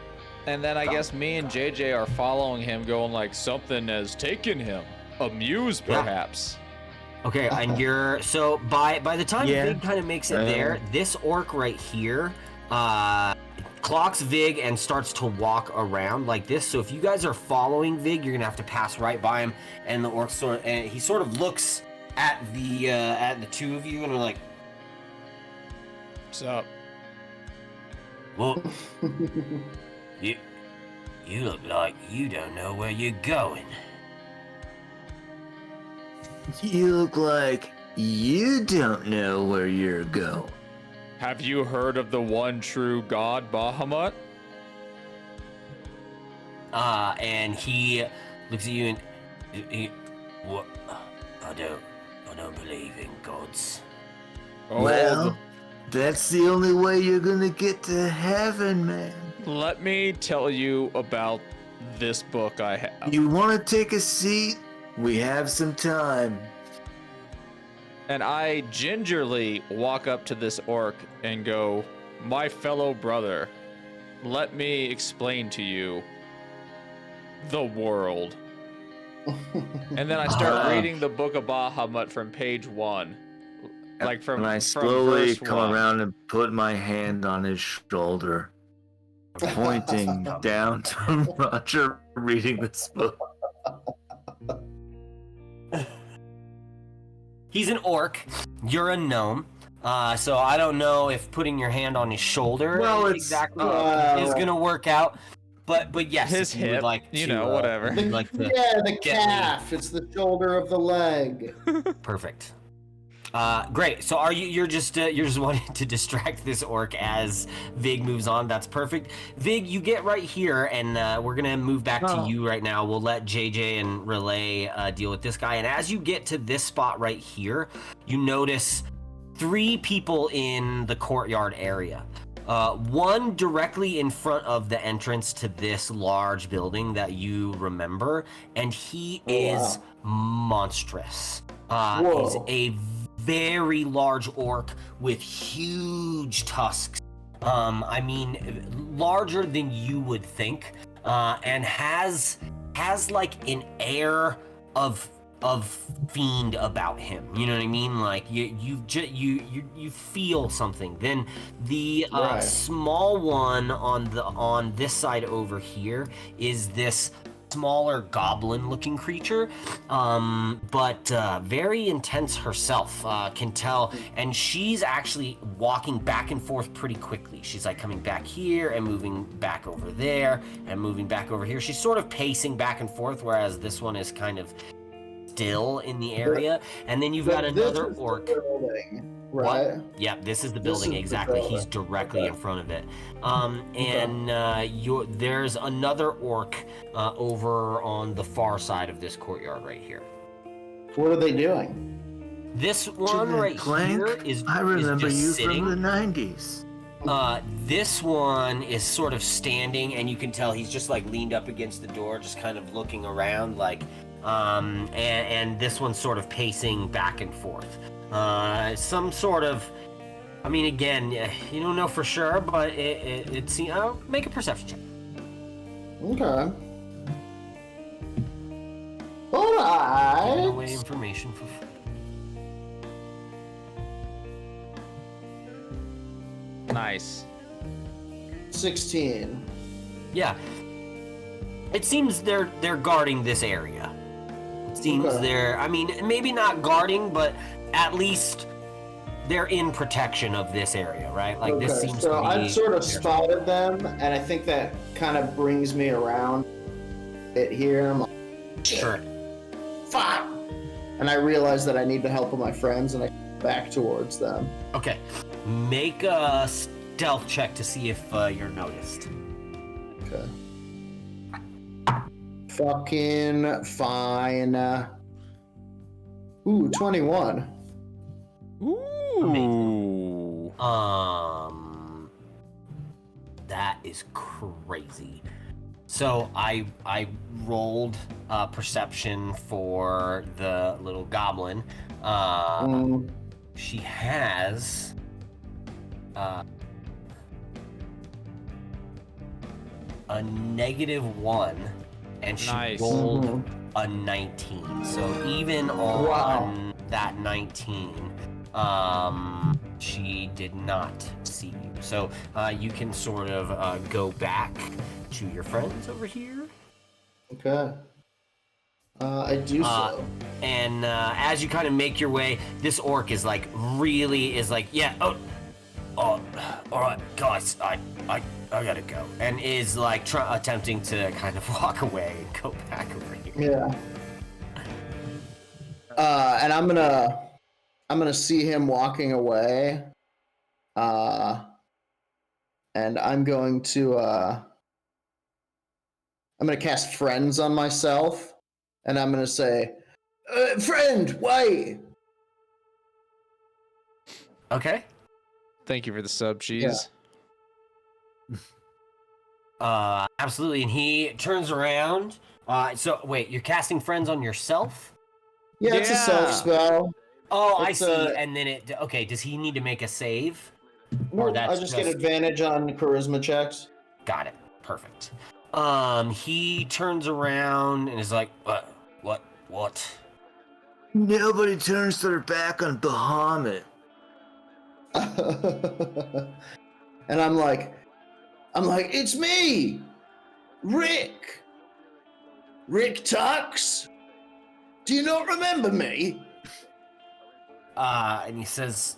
And then I guess me and JJ are following him, going like something has taken him. Amused, Yeah. perhaps. Okay, and you're so by the time Yeah. Vig kind of makes it there, this orc right here clocks Vig and starts to walk around like this. So if you guys are following Vig, you're gonna have to pass right by him, and the orc he sort of looks at the two of you and are like, What's up? "Well, you look like you don't know where you're going." You look like you don't know where you're going. Have you heard of the one true god, Bahamut? And he looks at you and what? I don't believe in gods. Oh, Well, that's the only way you're gonna get to heaven, man. let me tell you about this book I have. You wanna take a seat? We have some time. And I gingerly walk up to this orc and go, my fellow brother, let me explain to you the world. And then I start reading the book of Bahamut from page 1. Like from And I from slowly verse come 1. around and put my hand on his shoulder, pointing down to Roger reading this book. He's an orc. You're a gnome. So I don't know if putting your hand on his shoulder exactly is gonna work out. But yes, His if you would hip, like you to, know, whatever. if you'd like to the gently- calf. It's the shoulder of the leg. Perfect. Great. So you're just wanting to distract this orc as Vig moves on. That's perfect. Vig, you get right here, and we're gonna move back to you right now. We'll let JJ and Relay deal with this guy. And as you get to this spot right here, you notice 3 people in the courtyard area. One directly in front of the entrance to this large building that you remember, and he is monstrous. He's a very large orc with huge tusks. I mean, larger than you would think, and has like an air of fiend about him. You know what I mean? Like you feel something. Then the small one on this side over here is this smaller goblin-looking creature, but very intense herself. Can tell, and she's actually walking back and forth pretty quickly. She's like coming back here and moving back over there and moving back over here. She's sort of pacing back and forth, whereas this one is kind of still in the area. And then you've got another orc. Right? What? Yep, this is the building, exactly. He's directly in front of it. And there's another orc over on the far side of this courtyard right here. What are they doing? This one right here is I remember is just you sitting. from the 90s. This one is sort of standing, and you can tell he's just like leaned up against the door, just kind of looking around, like, and this one's sort of pacing back and forth. Some sort of, I mean, again, you don't know for sure, but it's make a perception check. Okay. All right. Giving away information for free. Nice. 16. Yeah. It seems they're guarding this area. It seems they're, I mean, maybe not guarding, but at least they're in protection of this area, right? Like this seems to be. I've sort of spotted them, and I think that kind of brings me around it here. I'm like, Sure. fuck! And I realize that I need the help of my friends, and I go back towards them. Okay. Make a stealth check to see if you're noticed. Okay. Fucking fine. Ooh, 21. Ooh. That is crazy. So I rolled perception for the little goblin. She has a -1, and she rolled a 19. So even on that 19, she did not see you. So you can sort of go back to your friends over here. Okay. I do so. And as you kind of make your way, this orc is like, yeah, oh, all right, guys, I gotta go, and is like attempting to kind of walk away and go back over here. Yeah. And I'm gonna see him walking away. And I'm going to cast friends on myself, and I'm gonna say, friend, wait. Okay. Thank you for the sub, cheese. Absolutely. And he turns around. So wait, you're casting friends on yourself? Yeah, it's a self spell. Oh, I see. And then okay, does he need to make a save? Or I just get advantage on charisma checks. Got it. Perfect. He turns around and is like, what? Nobody turns their back on Bahamut. And I'm like, it's me, Rick Tux. Do you not remember me? And he says,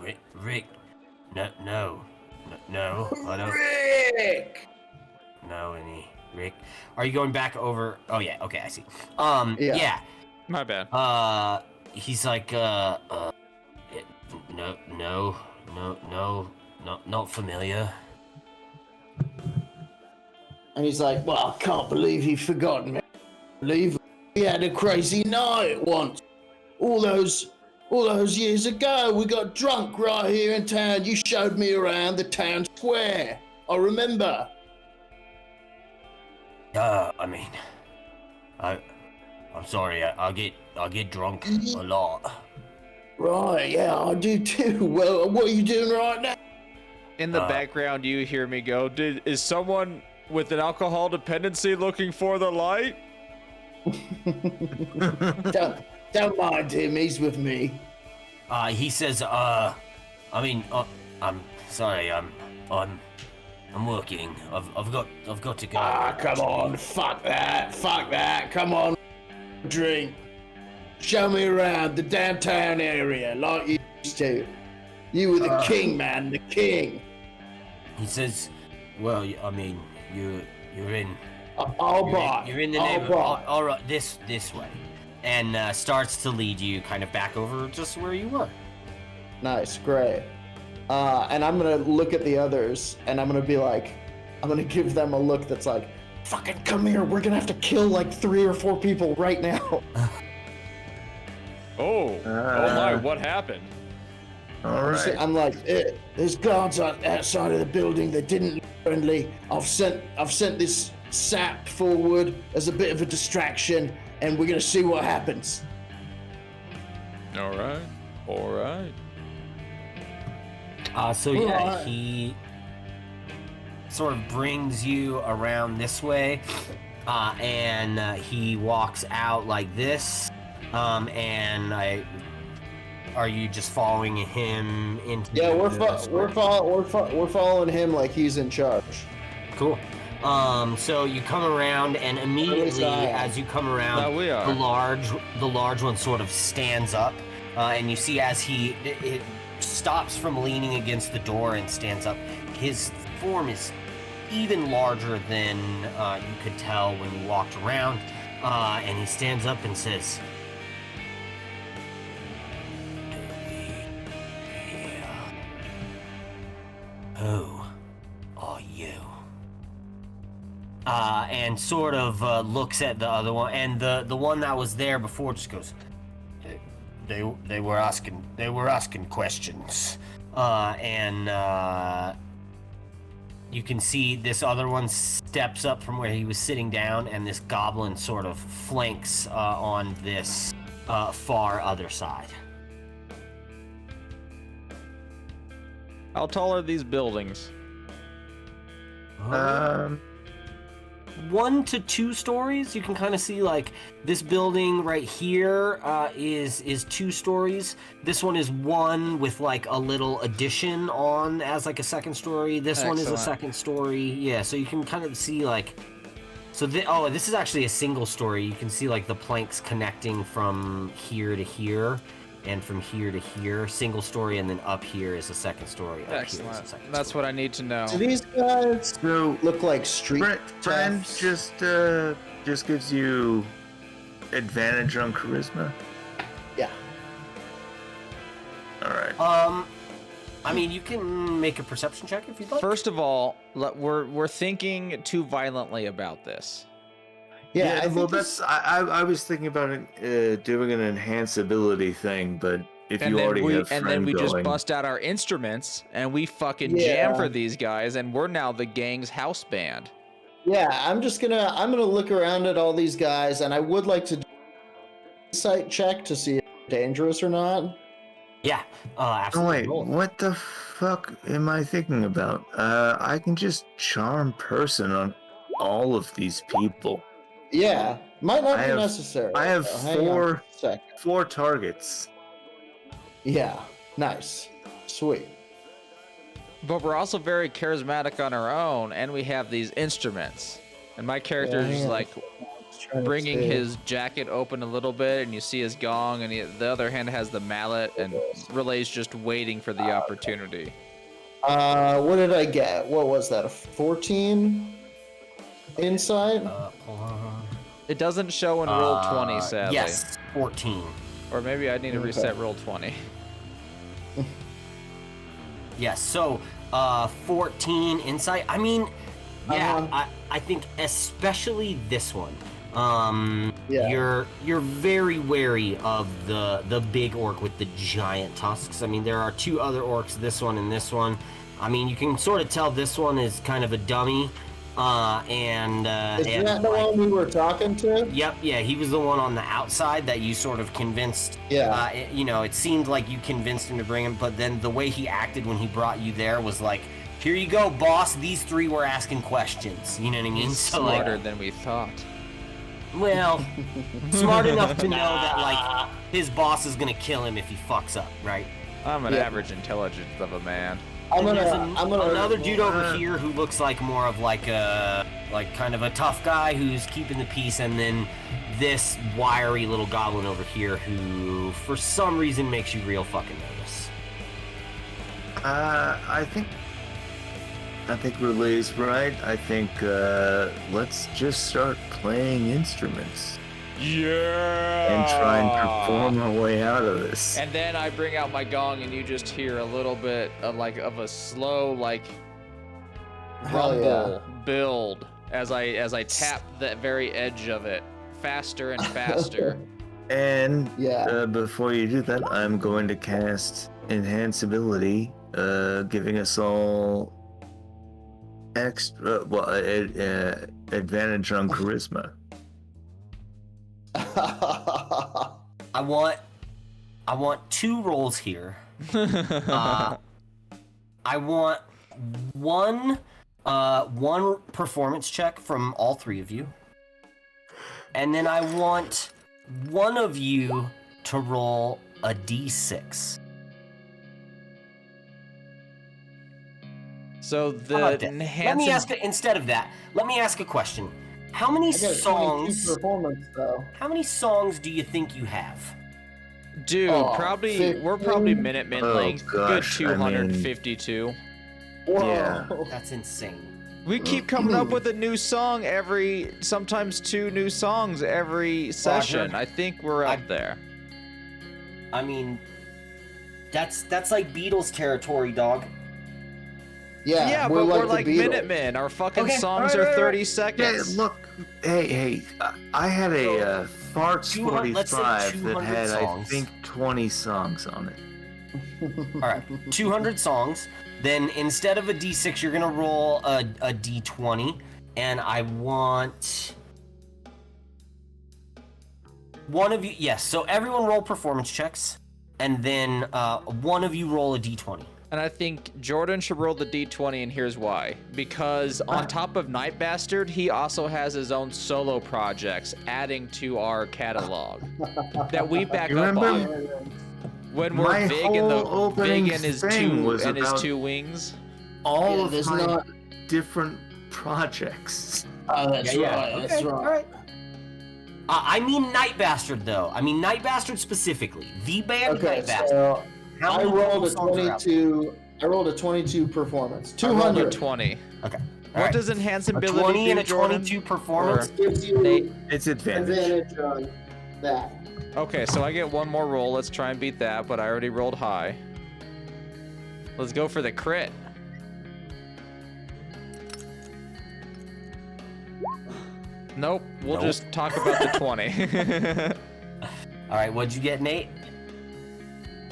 Rick. No, I don't Rick! know any. Rick, are you going back over? Oh yeah, okay, I see. Yeah. My bad. He's like, no, not familiar. And he's like, well, I can't believe you've forgotten me. Believe we had a crazy night once. All those years ago, we got drunk right here in town. You showed me around the town square. I remember. I'm sorry. I get drunk a lot. Right, yeah, I do too. Well, what are you doing right now? In the background, you hear me go, is someone with an alcohol dependency looking for the light? Don't mind him. He's with me. He says, I'm sorry. I'm working. I've got to go. Come on. Fuck that. Come on. Drink. Show me around the downtown area like you used to. You were the king, man. The king. He says, well, I mean, you're in. You're in the neighborhood. All right, this way, and starts to lead you kind of back over just where you were. Nice, great. And I'm gonna look at the others, and I'm gonna be like, I'm gonna give them a look that's like, fucking come here. We're gonna have to kill like 3 or 4 people right now. Oh my, what happened? All right. I'm like, there's guards outside of the building that didn't look friendly. I've sent this sap forward as a bit of a distraction, and we're gonna see what happens. All right. He sort of brings you around this way, and he walks out like this. Are you just following him into? Yeah, we're following him like he's in charge. Cool. So you come around, and immediately as you come around, No, we are. the large one sort of stands up, and you see as it stops from leaning against the door and stands up. His form is even larger than you could tell when you walked around, and he stands up and says, "Who are you?" And sort of looks at the other one, and the one that was there before just goes, They were asking questions, and you can see this other one steps up from where he was sitting down, and this goblin sort of flanks on this far other side. How tall are these buildings? 1 to 2 stories. You can kind of see like this building right here is 2 stories. This one is 1 with like a little addition on as like a second story. This one is a second story. Yeah, so you can kind of see like, so this is actually a single story. You can see like the planks connecting from here to here and from here to here, single story, and then up here is a second story. Excellent. That's what I need to know. Do these guys So look like street friend toughs? just gives you advantage on charisma. Yeah. All right. I mean, you can make a perception check if you'd like. First of all, we're thinking too violently about this. Yeah, I well, think I was thinking about it, doing an enhance ability thing, but if you already have friend and then we just going- bust out our instruments and we fucking jam for these guys, and we're now the gang's house band. Yeah, I'm gonna look around at all these guys, and I would like to do an insight check to see if they're dangerous or not. Yeah, Oh absolutely. wait, Roll. what the fuck am I thinking about? I can just charm person on all of these people. Yeah, might not I be have- necessary. I have so hang on a sec. 4 targets. Yeah, nice, sweet. But we're also very charismatic on our own, and we have these instruments. And my character is Yeah. like, trying to bringing see. his jacket open a little bit, and you see his gong, and the other hand has the mallet, and Relay's just waiting for the opportunity. What did I get? What was that? A 14 insight? Hold on. It doesn't show in roll 20, sadly. Yes, 14. Or maybe I need to reset roll 20. Yes, so 14 insight. I mean, yeah, I think especially this one. Yeah. You're very wary of the big orc with the giant tusks. I mean, there are two other orcs, this one and this one. I mean, you can sort of tell this one is kind of a dummy. Is that the one we were talking to? Yep, yeah, he was the one on the outside that you sort of convinced. Yeah. It seemed like you convinced him to bring him, but then the way he acted when he brought you there was like, here you go, boss. These three were asking questions. You know what I mean? He's So, smarter than we thought. Well, smart enough to know that like his boss is gonna kill him if he fucks up, right? I'm an average intelligence of a man. There's another dude over here who looks like more of like a kind of a tough guy who's keeping the peace, and then this wiry little goblin over here who for some reason makes you real fucking nervous. I think Relay's right. I think let's just start playing instruments Yeah! and try and perform our way out of this. And then I bring out my gong, and you just hear a little bit of a slow Hell rumble build as I tap the very edge of it faster and faster. And Yeah. before you do that, I'm going to cast Enhance Ability, giving us all extra advantage on Charisma. I want 2 rolls here. I want one performance check from all 3 of you, and then I want one of you to roll a d6. So How the about that? Let me enhancing... ask instead of that. Let me ask a question. How many I got a 22 songs? performance though. How many songs do you think you have? Dude, Oh, we're probably 15? Minutemen Oh, length. gosh, Good I mean- 252. Whoa. Yeah. That's insane. We keep coming up with a new song sometimes 2 new songs every session. I think we're up there. I mean, that's like Beatles territory, dog. Yeah, but we're the like Beatles. Minutemen. Our fucking Okay, songs alright, are 30 Hey, seconds. look. Hey, I had a Farts 200 let's say 45 that 200 had, songs. I think, 20 songs on it. All right, 200 songs. Then instead of a d6, you're gonna roll a d20, and I want one of you. Yes, so everyone roll performance checks, and then one of you roll a d20. And I think Jordan should roll the d20, and here's why. Because on top of Night Bastard, he also has his own solo projects adding to our catalog that we back You up remember- on. When My we're big in whole opening his thing was his about- 2 wings. All Yeah, of there's my not- different projects. Oh, that's right. That's Okay, right. all right. I mean Night Bastard though. I mean Night Bastard specifically. The band Okay, Night Bastard. so How I many rolled a songs are out there? 22. I rolled a 22 performance. I rolled a 200 20. Okay. What does enhance a ability 20 do, and a Jordan? 22 performance? gives you Nate? It's advantage. advantage on that. Okay, so I get one more roll. Let's try and beat that, but I already rolled high. Let's go for the crit. Nope, we'll Nope. just talk about the 20. All right, what'd you get, Nate?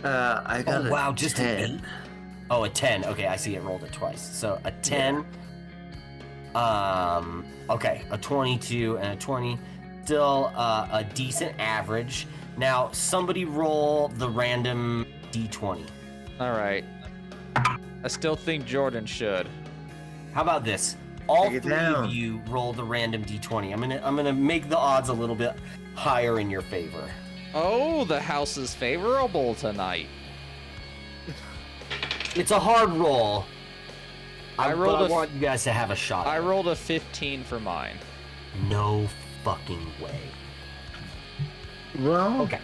I got Oh a wow, just 10. an 8. Oh, a 10. Okay, I see it rolled it twice. So a 10. Okay, a 22 and a 20. Still a decent average. Now, somebody roll the random d20. All right. I still think Jordan should. How about this? All Take it 3 down. of you roll the random d20. I'm gonna make the odds a little bit higher in your favor. Oh, the house is favorable tonight. It's a hard roll. I rolled but I a- want you guys to have a shot. I rolled a 15 for mine. No fucking way. Well, Okay.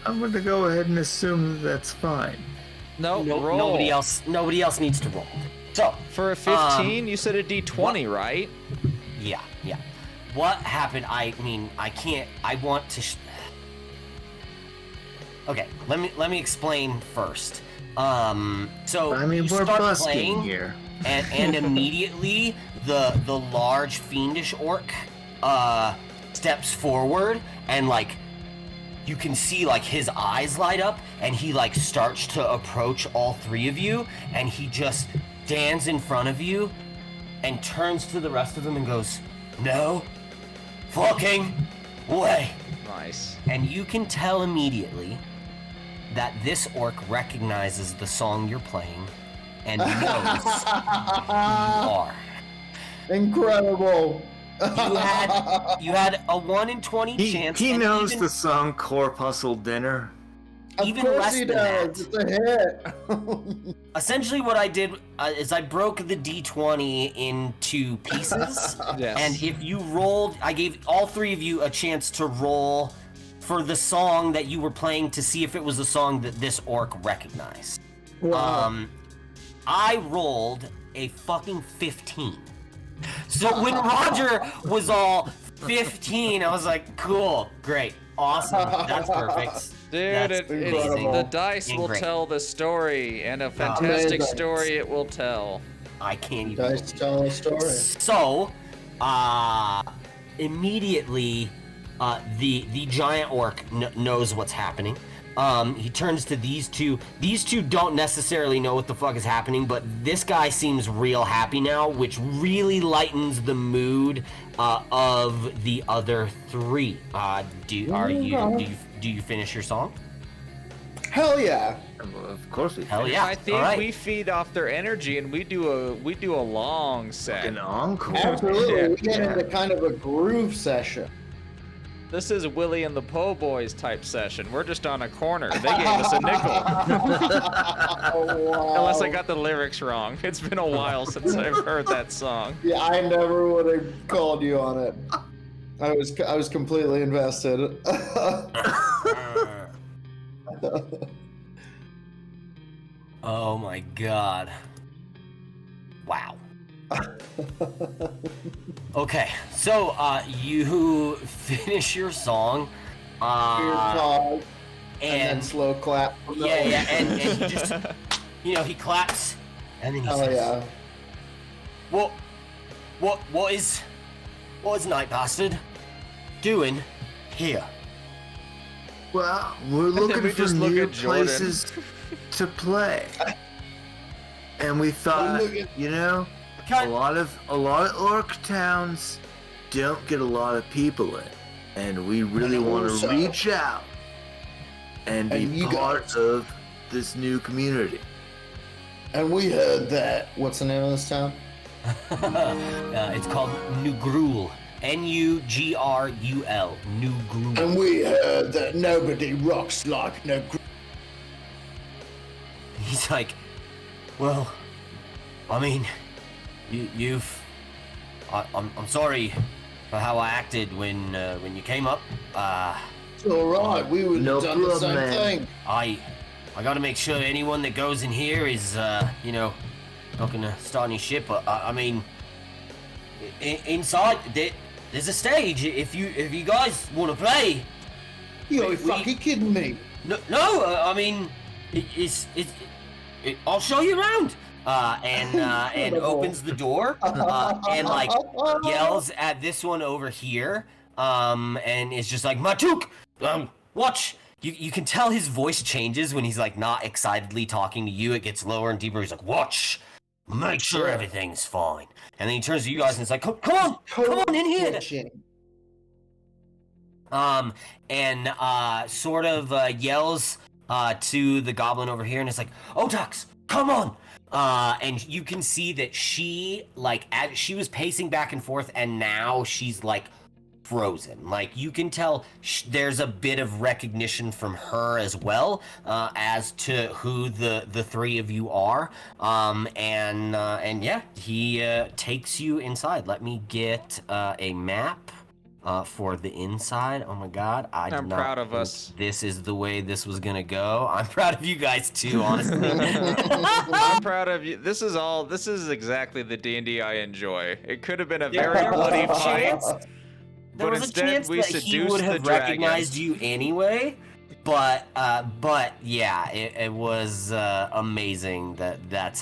I'm going to go ahead and assume that's fine. No, No, roll. nobody else needs to roll. So For a 15, you said a D20, right? yeah. What happened? I want to. Okay, let me explain first. So I mean, you we're start busking playing, here. and immediately the large fiendish orc steps forward, and like you can see like his eyes light up, and he like starts to approach all three of you, and he just stands in front of you and turns to the rest of them and goes, "No fucking way." Nice. And you can tell immediately that this orc recognizes the song you're playing and knows who you are. Incredible. You had a 1 in 20 chance. He and knows even, the song Corpuscle Dinner. Of even course less he than does. that. It's a hit. Essentially, what I did is I broke the D20 into pieces. Yes. And if you rolled, I gave all three of you a chance to roll for the song that you were playing to see if it was a song that this orc recognized. Wow. I rolled a fucking 15. So when Roger was all 15, I was like, cool, great, awesome, that's perfect. Dude, That's it's incredible. the dice And will great. tell the story, and a fantastic Amazing. story it will tell. I can't even. Dice tell a story. So, immediately, the giant orc knows what's happening. He turns to these two. These two don't necessarily know what the fuck is happening, but this guy seems real happy now, which really lightens the mood of the other three. Do you finish your song? Hell yeah. Of course we Hell finish. yeah! I think All right. we feed off their energy, and we do a long set. An encore. Absolutely. Yeah. We get into kind of a groove session. This is Willie and the Po' Boys type session. We're just on a corner. They gave us a nickel. Oh, wow. Unless I got the lyrics wrong. It's been a while since I've heard that song. Yeah, I never would have called you on it. I was completely invested. Oh my god. Wow. Okay, so you finish your song, Weird pause, and then and slow clap. yeah, and he just, he claps, and then he Oh says, yeah. what is Night Bastard doing here? Well, we're then looking we for just look new at Jordan. places to play. And we thought, look at- a lot of orc towns don't get a lot of people in, and we really want to also- reach out and And be you part guys- of this new community. And we heard that. What's the name of this town? It's called Nugrul. Nugrul. Nugrul. And we heard that nobody rocks like no. He's like, well, I mean, I'm sorry for how I acted when you came up. It's all right. We would No have done the problem, same man. thing. I gotta make sure anyone that goes in here is, not gonna start any shit. But I mean, inside there's a stage. If you guys want to play, You're we- fucking kidding me. no, I mean, I'll show you around. And Incredible. opens the door and like yells at this one over here, and it's just like, Matuk, watch. You can tell his voice changes when he's like not excitedly talking to you. It gets lower and deeper. He's like, watch, make sure everything's fine. And then he turns to you guys and it's like, come on in here. Shit. And sort of yells to the goblin over here, and it's like, Otax, come on. And you can see that she, like, as she was pacing back and forth, and now she's like frozen. Like, you can tell there's a bit of recognition from her as well, as to who the three of you are. And yeah, he takes you inside. Let me get a map for the inside. Oh my God, I'm proud of us. This is the way this was gonna go. I'm proud of you guys too, honestly. I'm proud of you. This is exactly the D&D I enjoy. It could have been a very bloody fight, There but was a instead chance we that he seduced would the have dragon. recognized you anyway. But yeah, it was amazing that's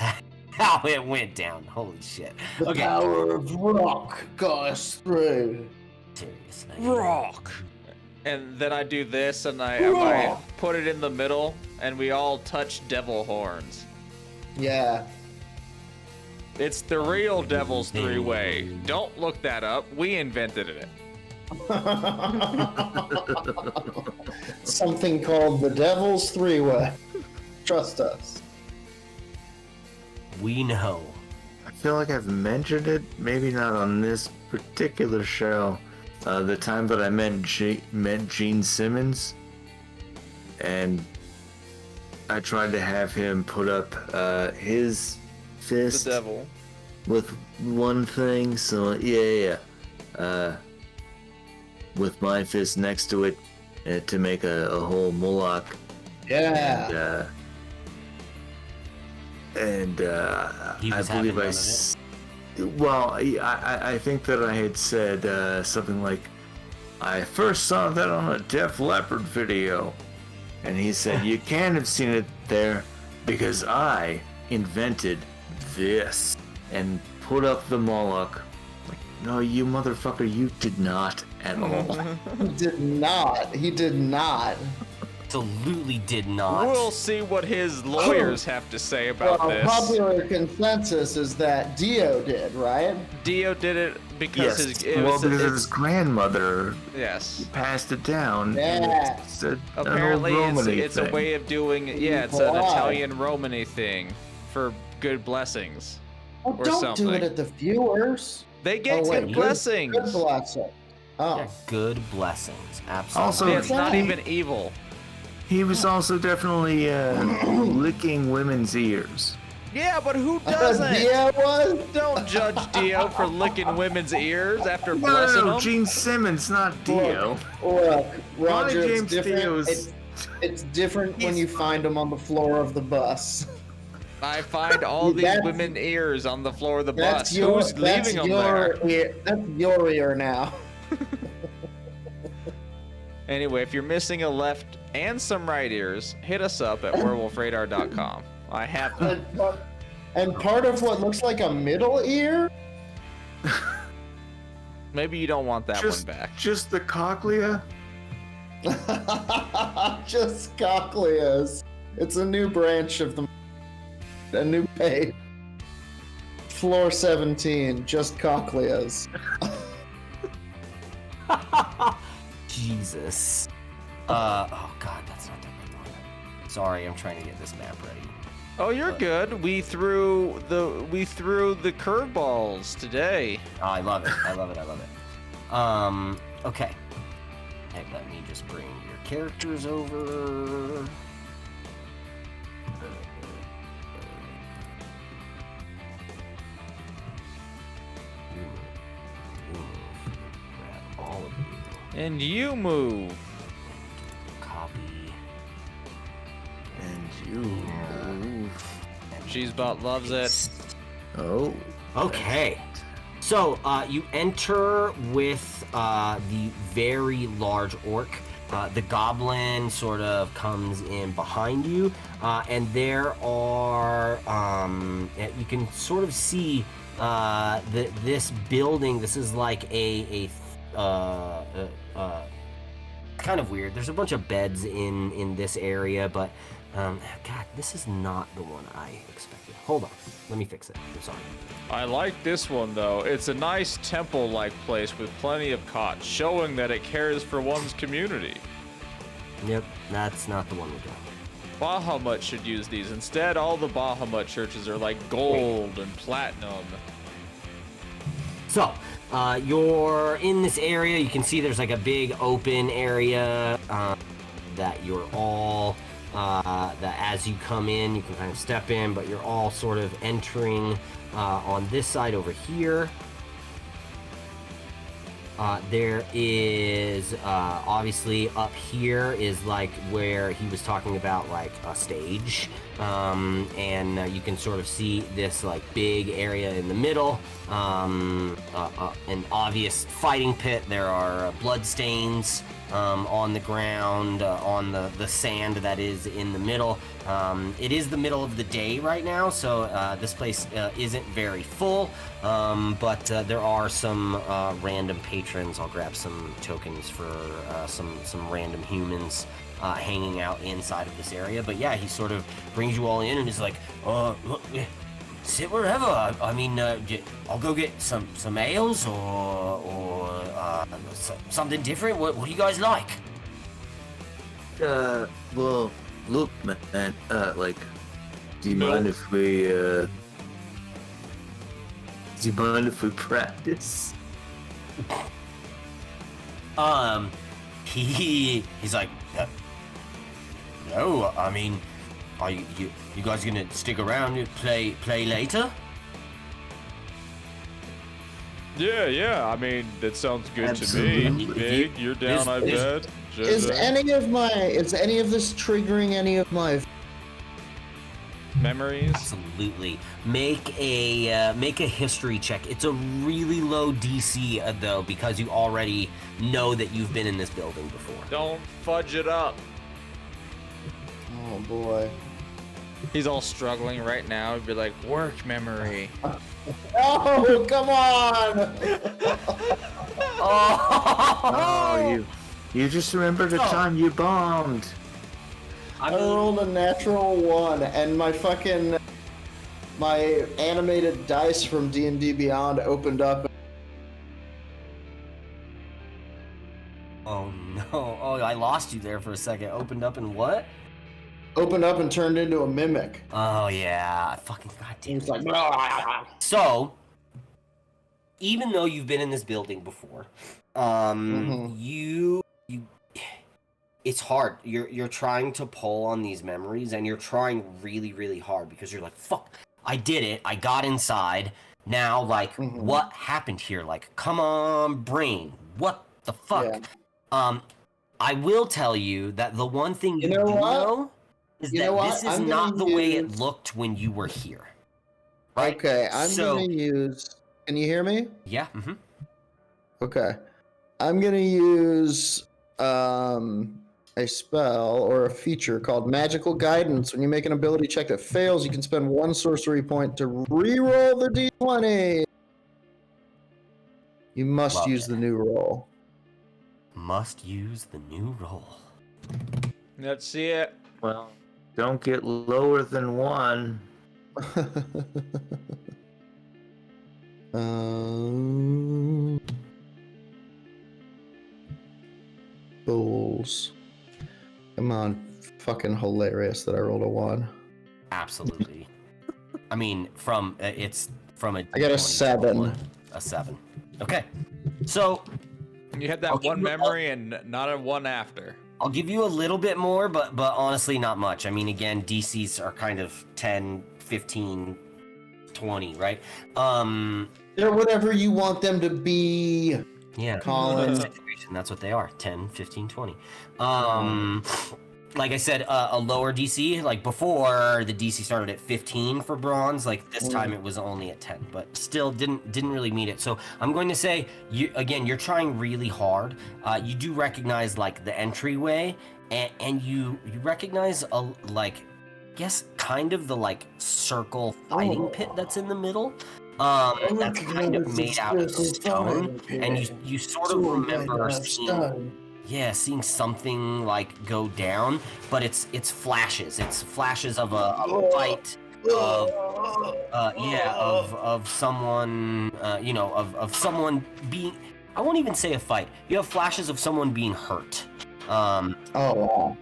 how it went down. Holy shit. The Okay. power of rock got us through. Seriously. Rock. And then I do this, and I put it in the middle, and we all touch devil horns. Yeah. It's the real Devil's Three-Way. Don't look that up. We invented it. Something called the Devil's Three-Way. Trust us. We know. I feel like I've mentioned it, maybe not on this particular show. The time that I met Gene Simmons, and I tried to have him put up his fist The devil. with one thing. So yeah. With my fist next to it to make a whole Moloch. Yeah. And He I was believe having I. Well, I think that I had said something like, I first saw that on a Def Leppard video. And he said, you can't have seen it there because I invented this. And put up the Moloch. Like, no, you motherfucker, you did not at all. He did not. He did not. Absolutely did not. We'll see what his lawyers have to say about Well, this. popular consensus is that Dio did, right? Dio did it because Yes, because his grandmother yes. passed it down. Yeah. It's an Apparently, old Romany it's a thing. way of doing. Yeah, it's an Italian Romany thing for good blessings. Oh, Or don't something. do it at the viewers. They get Oh, wait, good blessings. Good blessing. Oh. Yeah, good blessings. Absolutely. Also, It's not Okay. even evil. He was also definitely licking women's ears. Yeah, but who doesn't? Dio was? Don't judge Dio for licking women's ears after blessing No, them. Gene Simmons, not Dio. Look, Roger, Ronnie it's James different. Dio's- It's different when you find them on the floor of the bus. I find all these That's- women ears on the floor of the That's bus. your, Who's that's leaving them your there? ear. That's your ear now. Anyway, if you're missing a left and some right ears, hit us up at werewolfradar.com. I have them. And part of what looks like a middle ear? Maybe you don't want that one back. Just the cochlea? Just cochleas. It's a new branch of the... A new page. Floor 17, just cochleas. Jesus. Oh God, that's not the right one. Sorry, I'm trying to get this map ready. Oh, you're good. We threw the curveballs today. Oh, I love it. I love it. I love it. Okay. Hey, let me just bring your characters over. Grab all of you. And you move. Copy. And you move. She's about loves it. Oh. Okay. So you enter with the very large orc. The goblin sort of comes in behind you, and there are you can sort of see this building. This is like a kind of weird. There's a bunch of beds in this area, but God, this is not the one I expected. Hold on, let me fix it. I'm sorry. I like this one though. It's a nice temple-like place with plenty of cots, showing that it cares for one's community. Yep, that's not the one we got. Bahamut should use these. Instead, all the Bahamut churches are like gold and platinum. So, you're in this area. You can see there's like a big open area that you're all, that as you come in, you can kind of step in, but you're all sort of entering on this side over here. There is obviously up here is like where he was talking about like a stage, and you can sort of see this like big area in the middle, an obvious fighting pit. There are blood stains on the ground, on the sand that is in the middle. It is the middle of the day right now, so this place isn't very full, but there are some random patrons. I'll grab some tokens for some random humans hanging out inside of this area. But yeah, he sort of brings you all in and is like, look, sit wherever. I mean, I'll go get some ales or something different. What do you guys like? Well, look, man, like, do you mind if we practice? He's like, no, I mean, are you guys gonna stick around and play later? Yeah. I mean, that sounds good to me. Absolutely. Big, you're down, I bet. Is any of this triggering any of my memories? Absolutely. Make a history check. It's a really low DC though, because you already know that you've been in this building before. Don't fudge it up. Oh boy. He's all struggling right now. He'd be like, work memory. Oh, come on! Oh, you just remember the time you bombed. I rolled a natural 1, and my animated dice from D&D Beyond opened up. Oh no! Oh, I lost you there for a second. Opened up and what? Opened up and turned into a mimic. Oh yeah! Fucking goddamn. It's like, blah. So, even though you've been in this building before, you, it's hard. You're trying to pull on these memories, and you're trying really, really hard because you're like, fuck, I did it. I got inside. Now, like, what happened here? Like, come on, brain. What the fuck? Yeah. I will tell you that the one thing you, know do what? know is You that know what? this is I'm not gonna the way use- it looked when you were here. Right? Okay, I'm gonna use. Can you hear me? Yeah. Okay, I'm gonna use a spell or a feature called Magical Guidance. When you make an ability check that fails, you can spend 1 sorcery point to re-roll the d20. You must Love use it. the new roll. Must use the new roll. Let's see it. Well, don't get lower than 1. Fools. Come on, fucking hilarious that I rolled a 1. Absolutely. I mean, it's from a. I got a 20 7. A 7. Okay. So You had that I'll one give you- memory and not a one after. I'll give you a little bit more, but honestly, not much. I mean, again, DCs are kind of 10, 15, 20, right? They're whatever you want them to be. Yeah. Colin. Situation, that's what they are. 10, 15, 20. Like I said, a lower DC. Like before, the DC started at 15 for bronze. Like this time, it was only at 10, but still didn't really meet it. So I'm going to say, you're trying really hard. You do recognize like the entryway, and you recognize kind of the like circle fighting pit that's in the middle. That's kind of made out of stone, and you sort of remember seeing something like go down, but it's flashes. It's flashes of a fight, of someone, of someone being. I won't even say a fight. You have flashes of someone being hurt. Oh wow.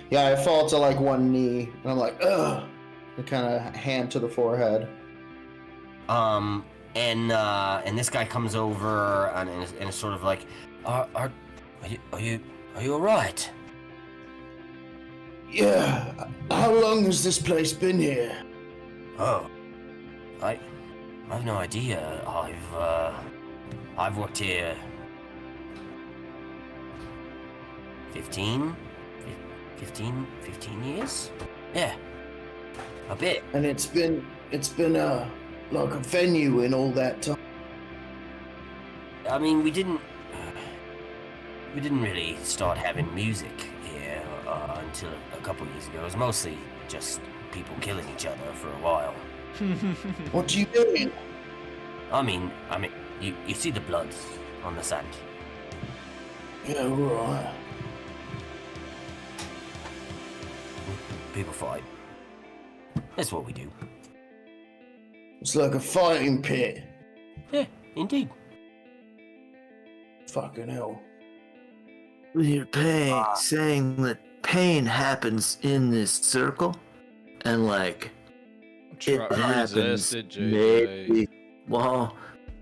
Yeah, I fall to like one knee, and I'm like, ugh, and kind of hand to the forehead. And this guy comes over and is sort of like, are you all right? Yeah. How long has this place been here? Oh, I have no idea. I've worked here 15 years? Yeah, a bit. And it's been like a venue in all that time. I mean, we didn't really start having music here until a couple years ago. It was mostly just people killing each other for a while. What do you mean? I mean, you see the blood on the sand. Yeah, right. People fight. That's what we do. It's like a fighting pit. Yeah, indeed. Fucking hell. You're saying that pain happens in this circle, and like it happens maybe. Well,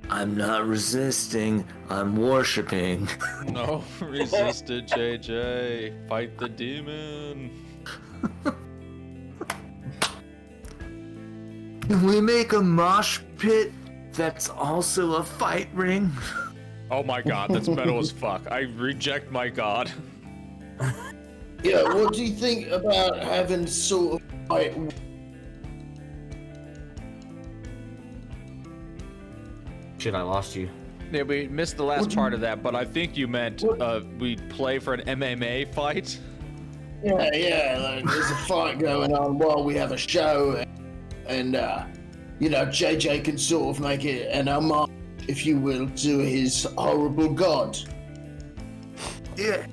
I'm not resisting. I'm worshiping. No, resist it, JJ. Fight the demon. Can we make a mosh pit that's also a fight ring? Oh my god, that's metal as fuck. I reject my god. Yeah, what do you think about having sort of like... Shit, I lost you. Yeah, we missed the last part of that, but I think you meant we'd play for an MMA fight. Yeah, like there's a fight going on while we have a show, and you know, JJ can sort of make it an homage, if you will, to his horrible god. Yeah.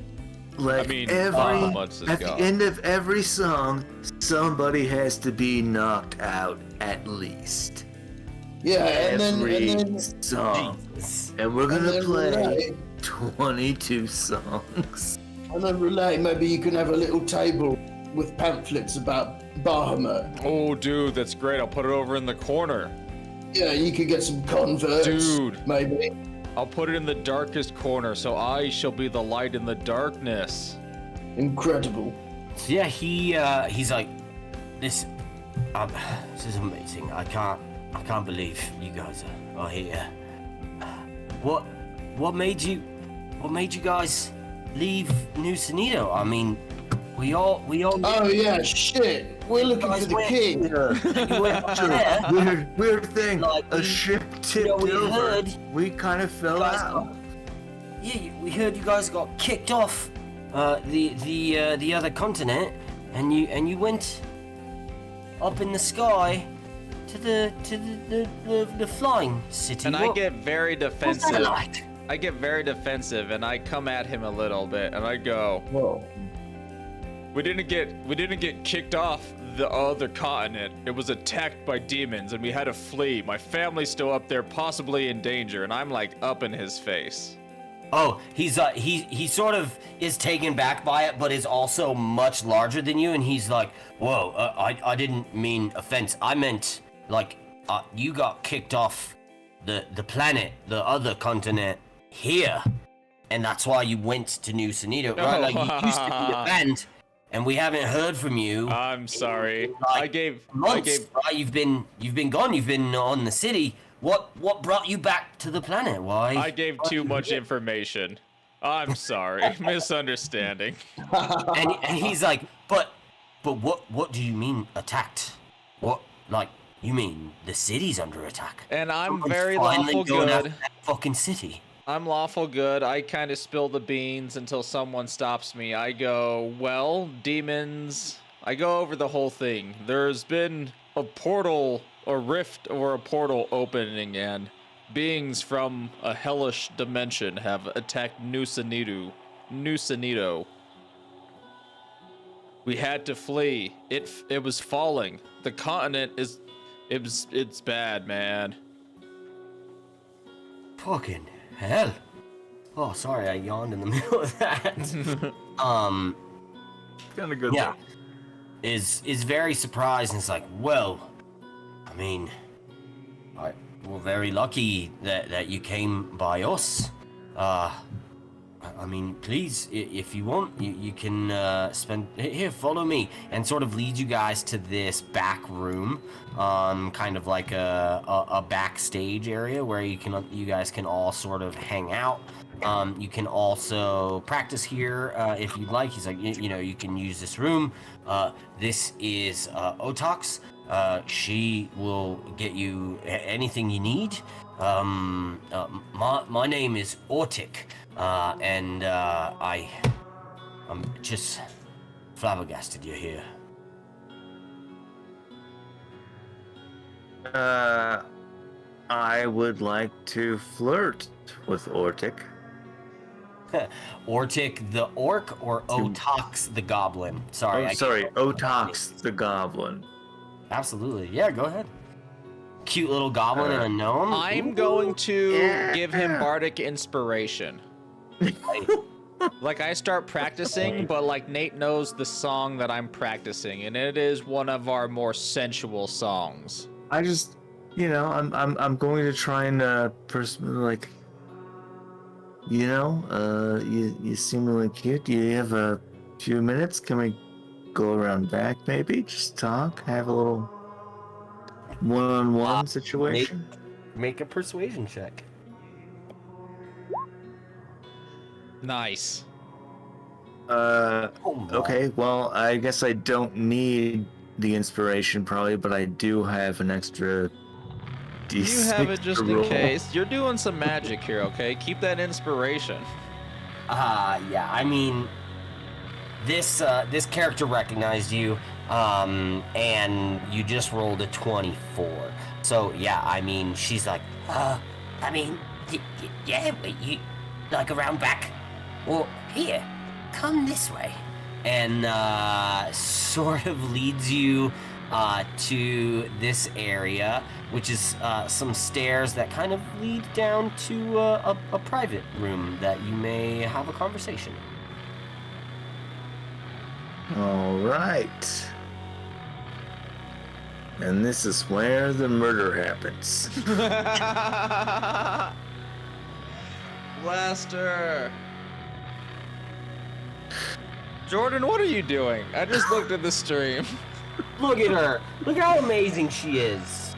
Like I mean, at God. the end of every song, somebody has to be knocked out at least. Yeah, and then song. And we're gonna play 22 songs. And then relay, maybe you can have a little table with pamphlets about Bahamut. Oh, dude, that's great. I'll put it over in the corner. Yeah, you could get some converts. Dude. Maybe. I'll put it in the darkest corner, so I shall be the light in the darkness. Incredible. So yeah, he's like, this is amazing. I can't believe you guys are here. What made you guys leave New Sonido? I mean, we all. Oh yeah, shit. We're looking for the king. You went there. Weird thing. Like, a ship tipped over. We kind of fell out. We heard you guys got kicked off the other continent, and you went up in the sky to the flying city. And I get very defensive. What's that like? I get very defensive, and I come at him a little bit, and I go, Whoa. We didn't get kicked off the other continent. It was attacked by demons, and we had to flee. My family's still up there, possibly in danger, and I'm like up in his face. Oh, he's he sort of is taken back by it, but is also much larger than you, and he's like, whoa, I didn't mean offense. I meant like you got kicked off the planet, the other continent here, and that's why you went to New Sonido, right? Like you used to be a band. And we haven't heard from you. I'm sorry. Like I gave. Right? You've been gone. You've been on the city. What brought you back to the planet? Why? I gave too much information. I'm sorry. Misunderstanding. And he's like, but what do you mean attacked? What, like, you mean the city's under attack? And I'm Someone's very finally lawful going after good. that fucking city. I'm lawful good. I kind of spill the beans until someone stops me. I go, well, demons. I go over the whole thing. There's been a portal, a rift or a portal opening, and beings from a hellish dimension have attacked New Sonido. We had to flee. It was falling. The continent it's bad, man. Fucking hell. Oh, sorry, I yawned in the middle of that. Kind of good. Yeah. Is very surprised, and it's like, well, I mean, we're very lucky that you came by us. I mean, please, if you want, you can spend here. Follow me, and sort of leads you guys to this back room, kind of like a backstage area where you guys can all sort of hang out. You can also practice here if you'd like. He's like, you know, you can use this room. This is Otox. She will get you anything you need. My name is Ortic, and I'm just flabbergasted you're here. I would like to flirt with Ortic. Ortic the orc or Otox the goblin? Sorry. Otox the goblin. Absolutely. Yeah, go ahead. Cute little goblin and a gnome. I'm going to give him bardic inspiration. Like I start practicing, but like Nate knows the song that I'm practicing, and it is one of our more sensual songs. I just, you know, I'm going to try and like, you know, you seem really cute. Do you have a few minutes? Can we go around back maybe? Just talk, have a little one-on-one situation. Make a persuasion check. Nice. Okay, well, I guess I don't need the inspiration probably, but I do have an extra D6 You have it just to in roll. case. You're doing some magic here, okay? Keep that inspiration. Yeah, I mean, this character recognized you, and you just rolled a 24. So yeah, I mean, she's like, yeah, but you like around back, or here, come this way, and sort of leads you to this area, which is some stairs that kind of lead down to a private room that you may have a conversation. All right. And this is where the murder happens. Blaster. Jordan, what are you doing? I just looked at the stream. Look at her. Look how amazing she is.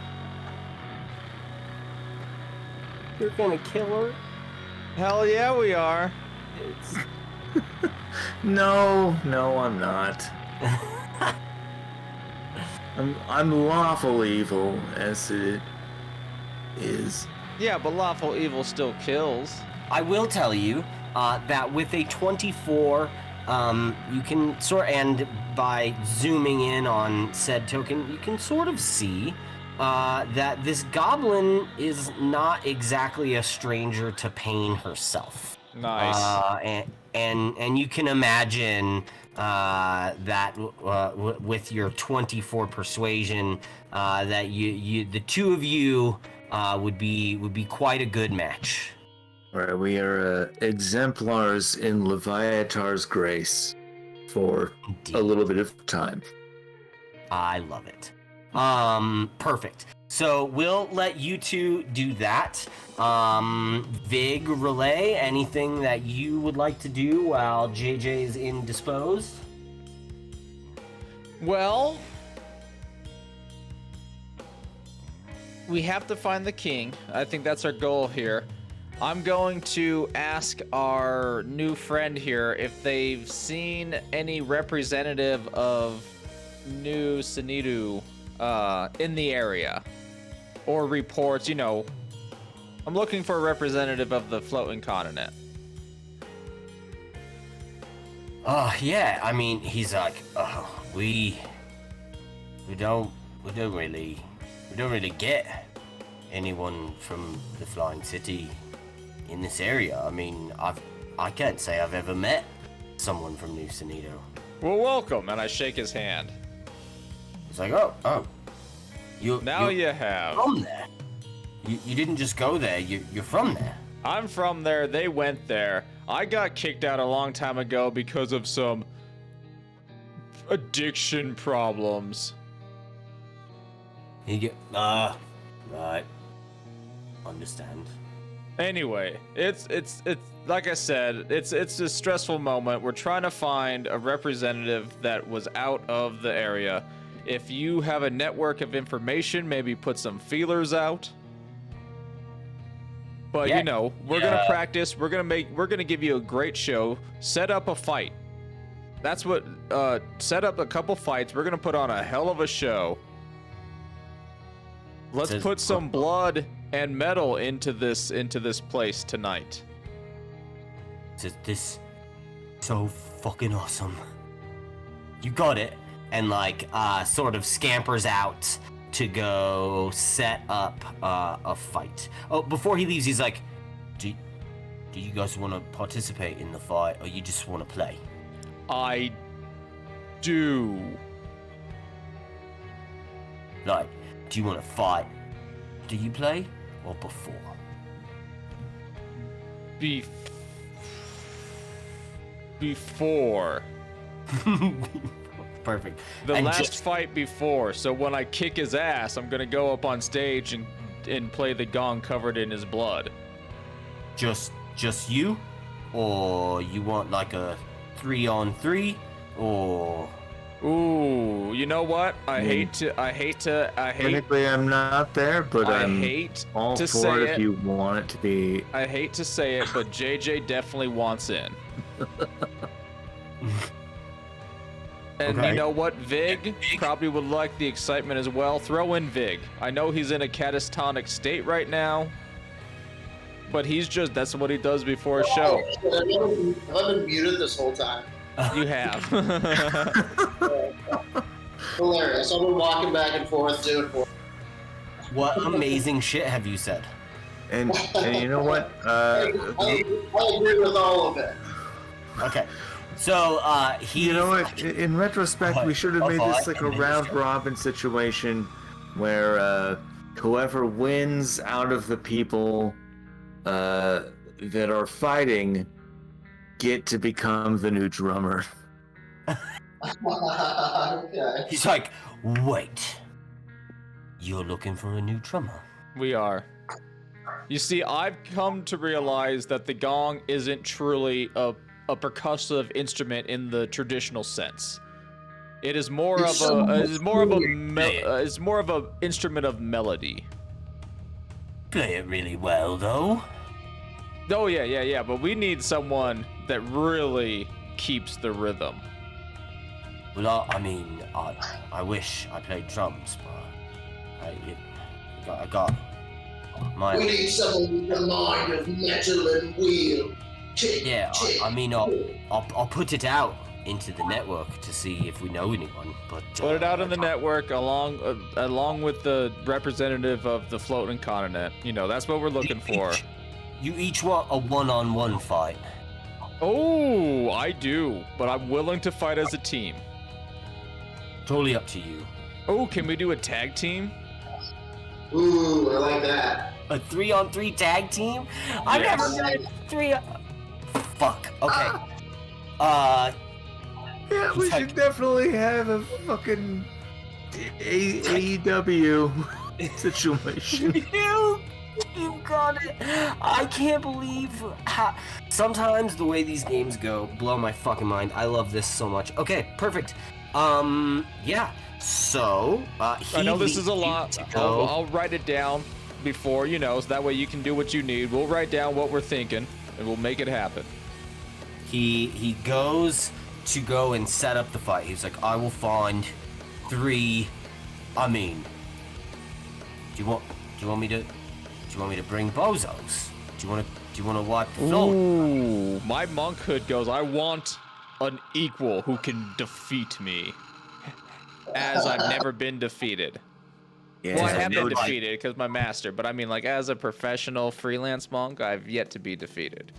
You're gonna kill her? Hell yeah, we are. It's... No, I'm not. I'm lawful evil as it is. Yeah, but lawful evil still kills. I will tell you that with a 24, you can and by zooming in on said token, you can sort of see that this goblin is not exactly a stranger to pain herself. Nice. And you can imagine that with your 24 persuasion, that you the two of you would be quite a good match. All right, we are exemplars in Leviathar's grace for Indeed. a little bit of time. I love it. Perfect. So we'll let you two do that. Vig, Relay, anything that you would like to do while JJ's indisposed? Well, we have to find the king. I think that's our goal here. I'm going to ask our new friend here if they've seen any representative of New Sonido in the area. Or reports, you know. I'm looking for a representative of the floating continent. Yeah, I mean, he's like, we don't really get anyone from the Flying City in this area. I mean, I can't say I've ever met someone from New Sonido. Well, welcome, and I shake his hand. It's like, oh, you have. from there. You didn't just go there. You're from there. I'm from there. They went there. I got kicked out a long time ago because of some addiction problems. You get right. Understand. Anyway, it's like I said, it's a stressful moment. We're trying to find a representative that was out of the area. If you have a network of information, maybe put some feelers out. But Yeah. you know, we're gonna practice. We're gonna give you a great show. Set up a fight. That's what. Set up a couple fights. We're gonna put on a hell of a show. Let's put some blood and metal into this place tonight. This so fucking awesome. You got it. And like sort of scampers out to go set up a fight. Oh, before he leaves, he's like, do you guys want to participate in the fight, or you just want to play? I do. Like, do you want to fight? Do you play or before? Before. Perfect. The And last fight before, so when I kick his ass, I'm gonna go up on stage and play the gong covered in his blood. just you, or you want like a 3-on-3, or Ooh, you know what? I hate. Technically, I'm not there, but I I'm hate all to for say it it. if you want it to be. I hate to say it, but JJ definitely wants in. And Okay. you know what? Vig probably would like the excitement as well. Throw in Vig. I know he's in a catatonic state right now, but that's what he does before a show. I've been muted this whole time. You have. Hilarious. I've been walking back and forth doing it. what amazing shit have you said? And you know what? I agree with all of it. Okay, so he. You know what? In retrospect, we should have made this like a Okay. round robin situation where whoever wins out of the people that are fighting get to become the new drummer. Okay. He's like, wait, you're looking for a new drummer? We are. You see, I've come to realize that the gong isn't truly a percussive instrument in the traditional sense. It is more It's of a so it's more of a instrument of melody. Play it really well, though. Oh yeah, but we need someone that really keeps the rhythm. Well, I mean, I wish I played drums, but I got my. We need someone with a mind of metal and wheel. Tick, Yeah, tick. I mean, I'll put it out into the network to see if we know anyone. But Put it out in the network along with the representative of the floating continent. You know, that's what we're looking for. You each want a one-on-one fight. Oh, I do, but I'm willing to fight as a team. Totally up to you. Oh, can we do a tag team? Ooh, I like that. A 3-on-3 tag team? I've Yes. never done 3. Fuck. Okay. Yeah, we It's should like- definitely have a fucking AEW situation. You got it. I can't believe how. Sometimes the way these games go blow my fucking mind. I love this so much. Okay, perfect. Yeah. So, I know this is a lot. to go. I'll write it down before, you know, so that way you can do what you need. We'll write down what we're thinking, and we'll make it happen. He goes to go and set up the fight. He's like, I will find 3. I mean, do you want me to bring bozos? Do you want to wipe the floor? Ooh, my monkhood goes, I want an equal who can defeat me. As I've never been defeated. Yeah, Well, I I have been know- defeated because my master, but I mean, like, as a professional freelance monk, I've yet to be defeated.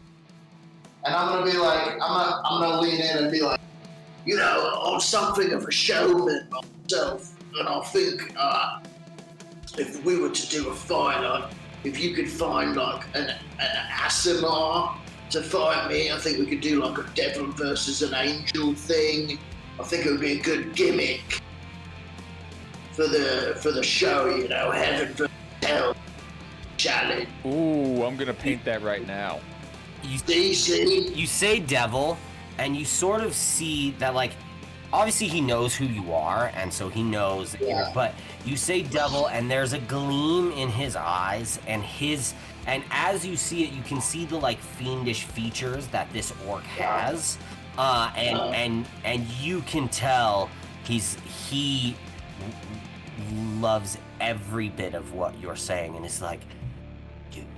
And I'm gonna be like, I'm gonna lean in and be like, you know, I'm something of a showman myself, and I think if we were to do a fight, like, if you could find like an Asimar to fight me, I think we could do like a devil versus an angel thing. I think it would be a good gimmick for the show, you know, heaven versus hell. challenge. Ooh, I'm gonna paint that right now. You say devil, and you sort of see that, like, obviously he knows who you are, and so he knows that you're, but you say devil, and there's a gleam in his eyes, and as you see it, you can see the, like, fiendish features that this orc has, and you can tell he loves every bit of what you're saying, and it's like,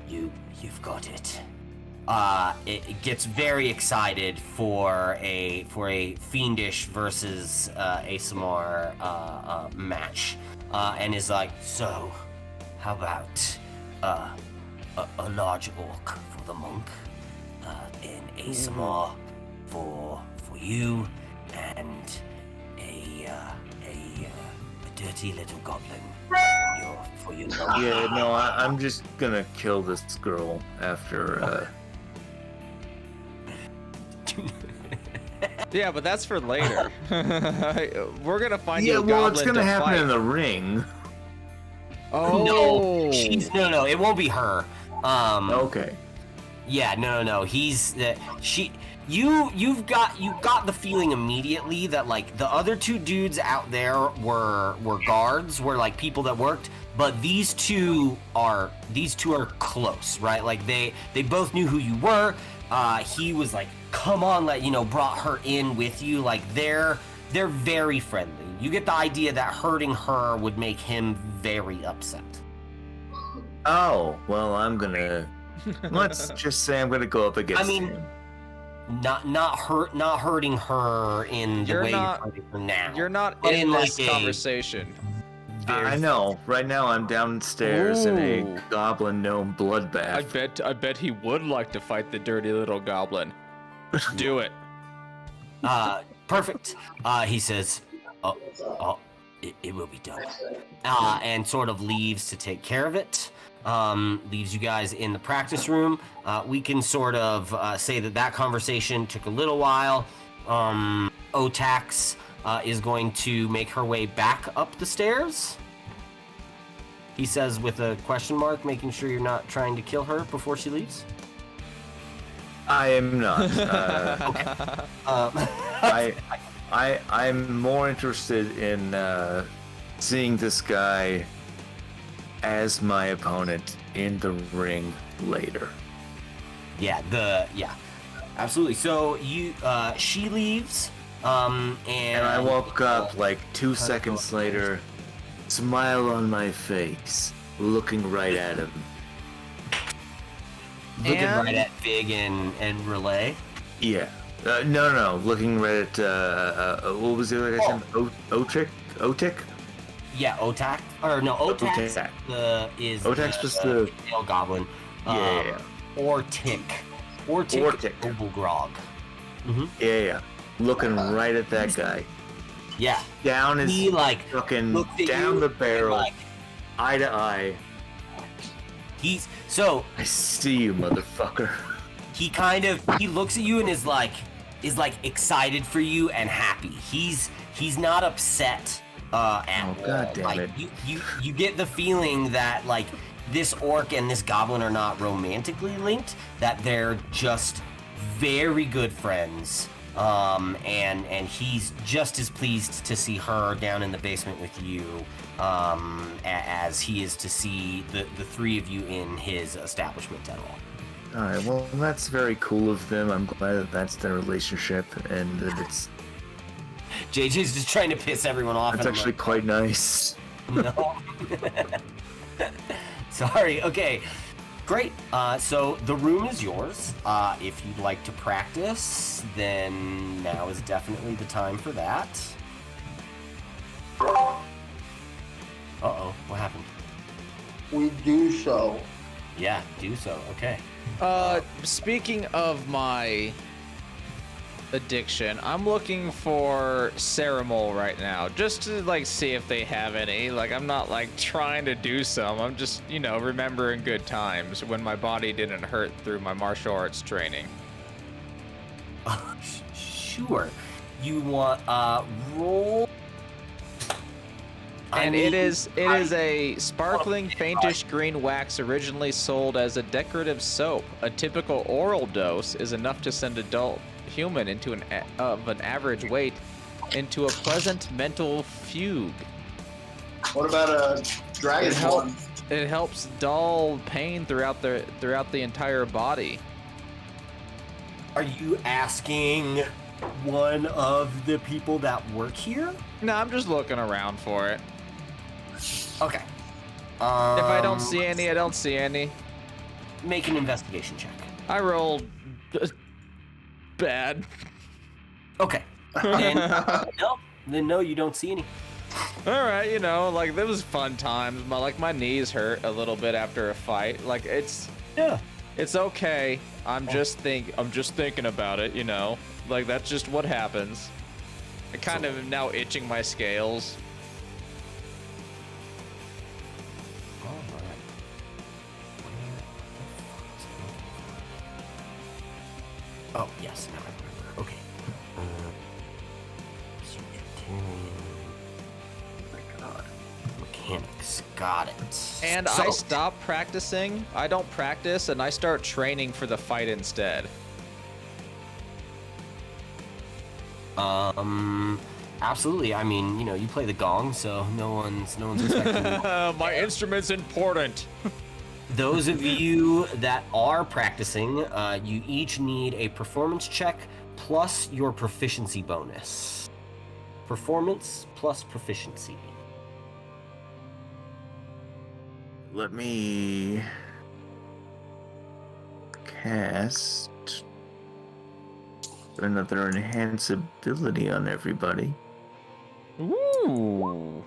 you've got it. It gets very excited for a fiendish versus ASMR match, and is like, so how about a large orc for the monk, an ASMR for you, and a dirty little goblin for your love. Yeah, no, I'm just gonna kill this girl after. Yeah, but that's for later. We're gonna find Yeah, you a well, goblin it's gonna to happen fight. in the ring. Oh No, it won't be her. Okay. Yeah, no. You've got the feeling immediately that, like, the other two dudes out there were guards, were like people that worked, but these two are close, right? Like they both knew who you were. He was like, come on, brought her in with you. Like they're very friendly. You get the idea that hurting her would make him very upset. Oh, well, let's just say I'm gonna go up against him. Not hurting her in the way you're hurting her now. You're not But in like this conversation. I know. Right now, I'm downstairs in a Ooh. goblin gnome bloodbath. I bet he would like to fight the dirty little goblin. Do it. Perfect. He says, it will be done. And sort of leaves to take care of it. Leaves you guys in the practice room. We can sort of say that conversation took a little while. Otax is going to make her way back up the stairs. He says with a question mark, making sure you're not trying to kill her before she leaves. I am not. Okay. I'm more interested in seeing this guy as my opponent in the ring later. Yeah, absolutely. So she leaves, and I woke up like 2 seconds later, smile on my face, looking right at him. Looking right at Big and Relay. Yeah. No. Looking right at what was the other guy's name? Otik? Yeah, Otak. Or no, Otak is Otak's just the male goblin. Yeah. Ortic. Noble Grog. Mm-hmm. Yeah. Looking right at that guy. Yeah. Down his fucking down the barrel, eye to eye. I see you, motherfucker. He looks at you and is like excited for you and happy. He's not upset at all. God damn it. You get the feeling that like this orc and this goblin are not romantically linked, that they're just very good friends. And he's just as pleased to see her down in the basement with you as he is to see the three of you in his establishment at all. All right, well, that's very cool of them. I'm glad that that's their relationship and that it's... JJ's just trying to piss everyone off. That's actually quite nice. No. Sorry, okay. Great. So the room is yours. If you'd like to practice, then now is definitely the time for that. Uh-oh, what happened? We do so. Yeah, do so. Okay. Speaking of my addiction, I'm looking for Ceramol right now, just to like see if they have any. Like, I'm not like trying to do some. I'm just, remembering good times when my body didn't hurt through my martial arts training. Sure. You want roll And it is a sparkling, faintish green wax originally sold as a decorative soap. A typical oral dose is enough to send adult human into an average weight into a pleasant mental fugue. What about a dragon horn? It helps dull pain throughout the entire body. Are you asking one of the people that work here? No, I'm just looking around for it. Okay. If I don't see any, I don't see any. Make an investigation check. I rolled bad. Okay. Then no, you don't see any. All right, like there was fun times. My knees hurt a little bit after a fight. Like it's okay. I'm just thinking about it. Like that's just what happens. I kind of am now itching my scales. Oh, yes, now I remember. Okay. My God. Mechanics. Got it. And I stop practicing. I don't practice, and I start training for the fight instead. Absolutely. I mean, you play the gong, so no one's expecting you. My instrument's important. Those of you that are practicing, you each need a performance check plus your proficiency bonus. Performance plus proficiency. Let me cast another enhance ability on everybody. Ooh.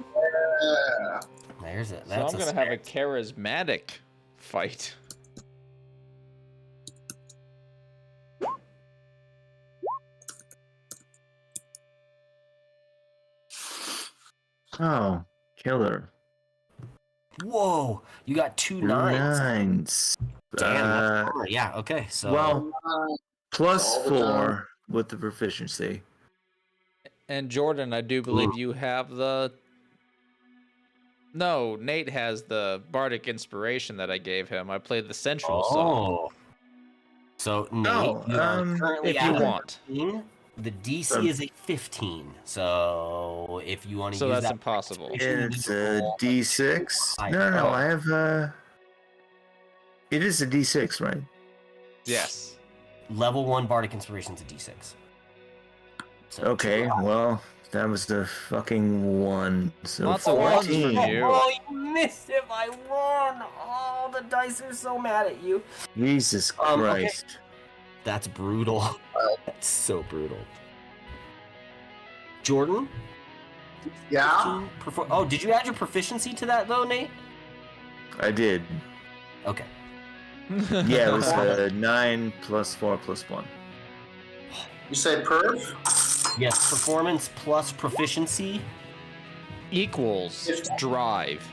Yeah. There's it. So I'm gonna have a charismatic fight. Oh, killer. Whoa! You got two nines. Damn. That's a bummer. Yeah. Okay. So. Well, plus All the time. 4 with the proficiency. And Jordan, I do believe you have the. No, Nate has the bardic inspiration that I gave him. I played the central song. So Nate, you are currently if you at want. 15. The DC is a 15. So if you want to So use that's that, impossible. It's a D6. No, I have it is a D6, right? Yes. level 1 bardic inspiration is a D6. So Okay, well, that was the fucking 1. So Lots of ones 14. from you. Oh, you missed it by 1. Oh, the dice are so mad at you. Jesus Okay. Christ. That's brutal. That's so brutal. Jordan? Yeah. Oh, did you add your proficiency to that though, Nate? I did. Okay. Yeah, it was 9 plus 4 plus 1. You say perf? Yes, performance plus proficiency. Equals drive.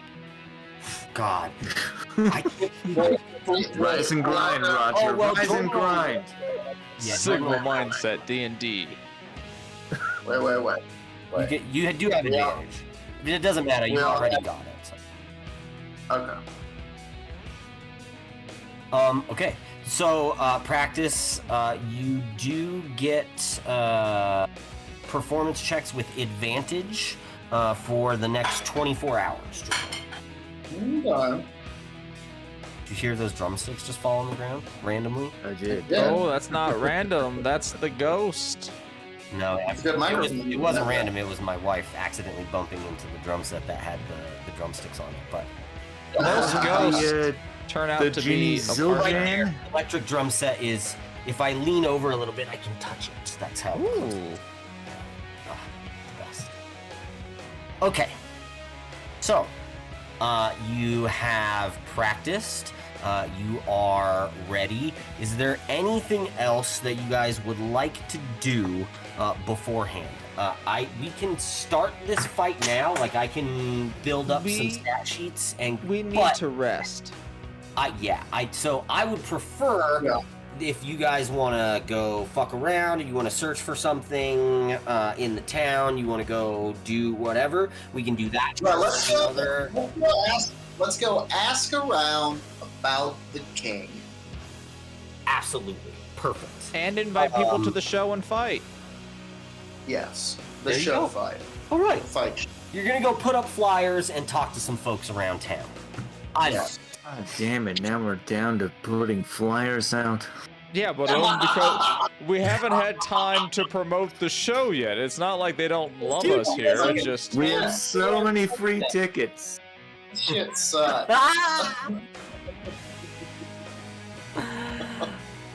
God. I can't Rise and grind, Roger. Oh, well, Rise and grind. Yeah, Signal don't worry. mindset D&D. Wait. You do have advantage. But it doesn't matter. You Yeah. already got it. So. Okay. Okay. So practice. You do get performance checks with advantage for the next 24 hours. Okay. Did you hear those drumsticks just fall on the ground randomly? I did. Yeah. Oh, that's not random. That's the ghost. No, It's good microphone. it wasn't random. It was my wife accidentally bumping into the drum set that had the drumsticks on it. But Most ghosts The, turn out the to genie be Zildjian? right there, the electric drum set is. If I lean over a little bit, I can touch it. That's how. Ooh. Best. Okay. So, you have practiced. You are ready. Is there anything else that you guys would like to do beforehand? We can start this fight now. Like I can build up some stat sheets and We need to rest. So I would prefer if you guys want to go fuck around, you want to search for something in the town, you want to go do whatever, we can do that. Right, let's go ask around about the king. Absolutely. Perfect. And invite people to the show and fight. Yes, the There you show go. fight. All right. Fight. You're going to go put up flyers and talk to some folks around town. I know. God damn it, now we're down to putting flyers out. Yeah, but only because we haven't had time to promote the show yet. It's not like they don't love us here. It's just We have so many free tickets. Shit sucks.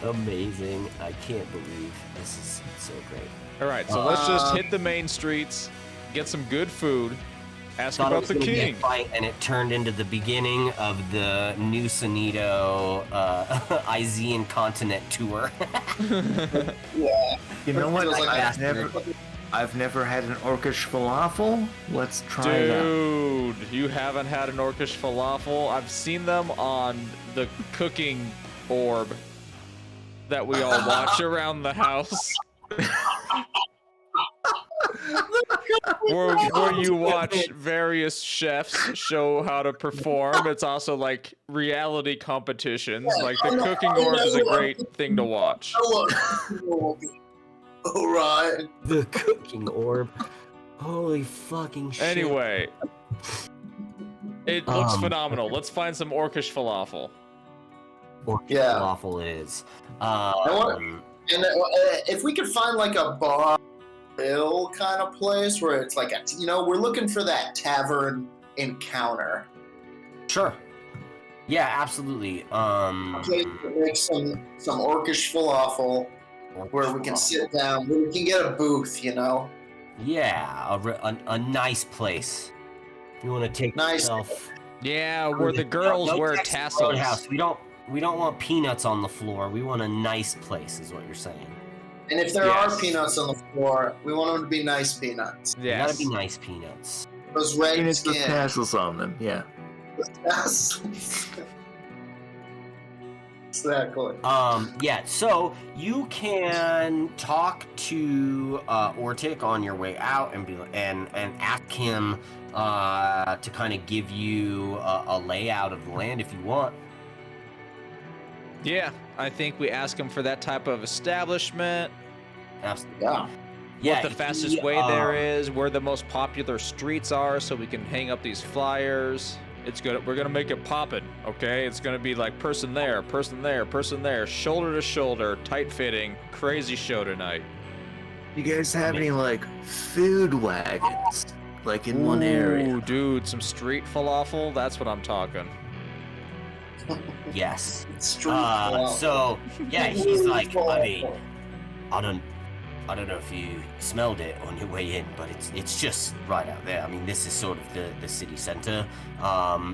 Amazing. I can't believe this is so great. all right. So let's just hit the main streets, get some good food, ask Thought it about was the gonna be a king. fight, and it turned into the beginning of the new Sonido Izean continent tour. Yeah. You know what? Feels like I've never had an orcish falafel. Let's try that. Dude, you haven't had an orcish falafel? I've seen them on the cooking orb that we all watch around the house. where you watch various chefs show how to perform. It's also like reality competitions. Like the cooking orb is a great thing to watch. All right. The cooking orb. Holy fucking shit. Anyway, it looks Um, phenomenal. Let's find some orcish falafel. Orcish Yeah. falafel is. And if we could find like a bar bill kind of place where it's like we're looking for that tavern encounter. Sure. Yeah, absolutely. Place that makes some orcish falafel where we can sit down, where we can get a booth, Yeah, a nice place. You want to take Nice. yourself. Yeah, where the girls No wear Texas tassels. Roadhouse. We don't want peanuts on the floor. We want a nice place, is what you're saying. And if there Yes. are peanuts on the floor, we want them to be nice peanuts. They gotta Yes. be nice peanuts. Those red Peanuts with skin. tassels on them, yeah. Exactly. Yeah, so you can talk to Ortic on your way out and ask him to kind of give you a layout of the land if you want. Yeah, I think we ask him for that type of establishment, Absolutely. Yeah. Yeah, what the fastest way there is, where the most popular streets are, so we can hang up these flyers. It's good. We're gonna make it poppin', okay? It's gonna be like person there, person there, person there, shoulder to shoulder, tight fitting, crazy show tonight. You guys have any, like, food wagons? Like, in one area? Ooh, dude, some street falafel. That's what I'm talking. Yes. Street falafel. So yeah, he's like, I mean, I don't know if you smelled it on your way in, but it's just right out there. I mean, this is sort of the city center.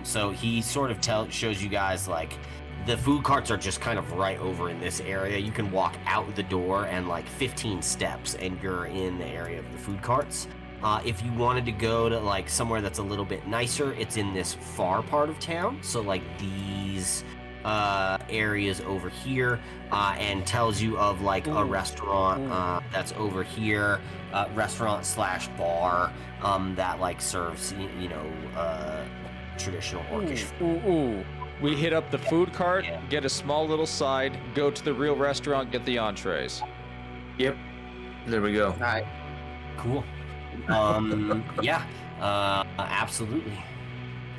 So he sort of shows you guys like the food carts are just kind of right over in this area. You can walk out the door and like 15 steps and you're in the area of the food carts. If you wanted to go to like somewhere that's a little bit nicer, it's in this far part of town. So like these areas over here, and tells you of like a restaurant that's over here, restaurant / bar that like serves traditional orcish food. Ooh. We hit up the food cart, Yeah. get a small little side, go to the real restaurant, get the entrees. Yep. There we go. Nice. Cool. Yeah, absolutely.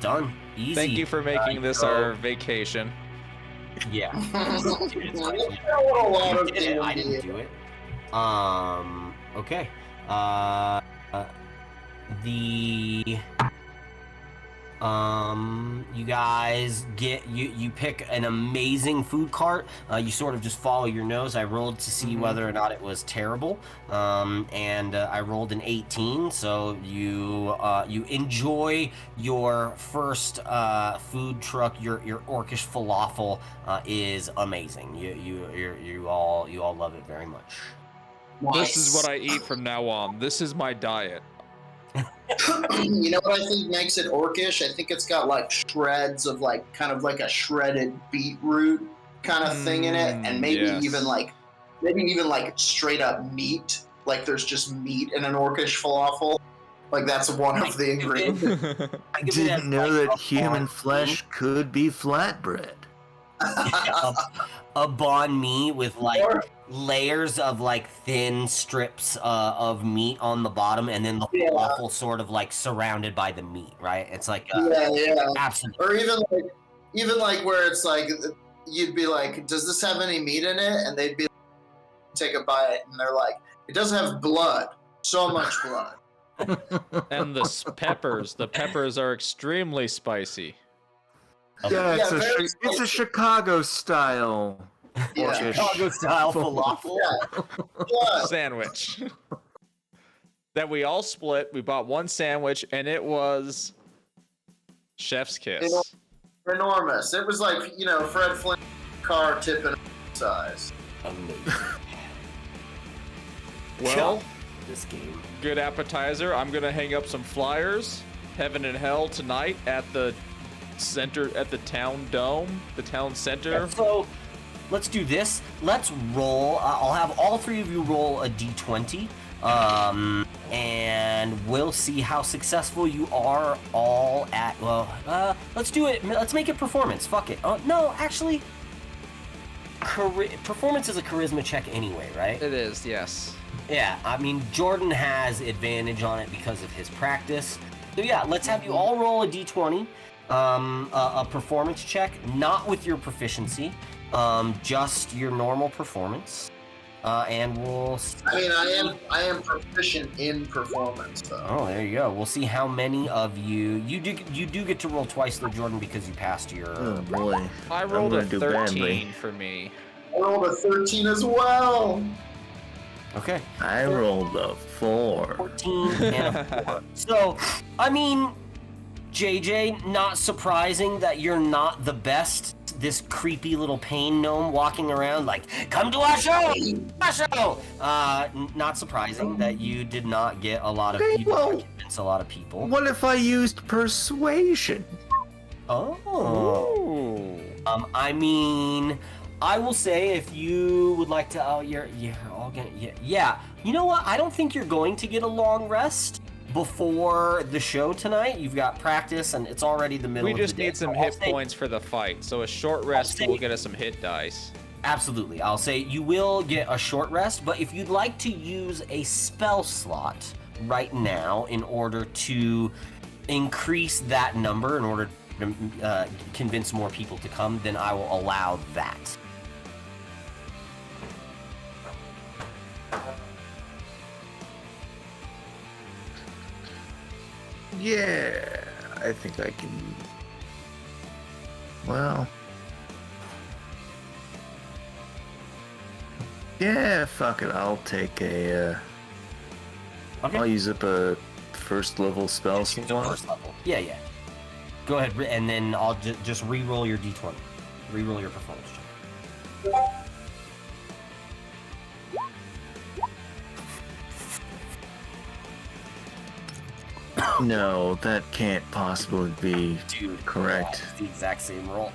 Done. Easy. Thank you for making this our vacation. Yeah. Dude, it's I great. want a lot of Did it. I D&D. didn't do it. Okay. You guys you pick an amazing food cart. You sort of just follow your nose. I rolled to see whether or not it was terrible, and I rolled an 18. So you enjoy your first food truck. Your orcish falafel is amazing. You all love it very much. This is what I eat from now on. This is my diet. You know what I think makes it orcish? I think it's got like shreds of like kind of like a shredded beetroot kind of thing in it, and maybe yes. even like straight up meat. Like there's just meat in an orcish falafel. Like that's one of the ingredients. I didn't know that human flesh could be flatbread. A banh mi with like layers of like thin strips of meat on the bottom, and then the falafel sort of like surrounded by the meat, right? It's like absolutely. Or even like where it's like you'd be like, does this have any meat in it? And they'd be like, take a bite, and they're like, it does have blood, so much blood. And the peppers are extremely spicy. Yeah, it's a Chicago style. Yeah. Chicago style falafel Sandwich. That we all split. We bought one sandwich, and it was chef's kiss. Enormous. It was like, Fred Flint's car tipping size. Amazing. Well, this game. Good appetizer. I'm gonna hang up some flyers. Heaven and Hell tonight at the center, at the town dome, the town center. Yeah, so let's do this. Let's roll. I'll have all three of you roll a d20, and we'll see how successful you are all at. Well, let's do it. Let's make it performance. Fuck it. No, actually, performance is a charisma check anyway, right? It is, yes. Yeah, I mean, Jordan has advantage on it because of his practice. So yeah, let's have you all roll a d20, a performance check, not with your proficiency, just your normal performance, and we'll see. I mean, I am proficient in performance, though. Oh, there you go. We'll see how many of you do get to roll twice though, Jordan, because you passed your. Oh boy, I rolled a 13 badly. for me. I rolled a 13 as well. Okay. I rolled a 4. 14 and a 4. So, I mean, JJ, not surprising that you're not the best. This creepy little pain gnome walking around like, come to our show! Our show! Not surprising that you did not get a lot of people. Convince a lot of people. What if I used persuasion? Oh. Ooh. I mean, I will say if you would like to, you're all gonna, yeah. You know what? I don't think you're going to get a long rest before the show tonight. You've got practice, and it's already the middle of the day. We just need some hit points for the fight, so a short rest will get us some hit dice. Absolutely. I'll say you will get a short rest, but if you'd like to use a spell slot right now in order to increase that number, in order to convince more people to come, then I will allow that. Yeah, I think I can. Well. Yeah, fuck it. I'll take a. Okay. I'll use up a first level spell slot. First level. Yeah. Go ahead, and then I'll just re-roll your d20. Re-roll your performance check. No, that can't possibly be correct. It's the exact same roll.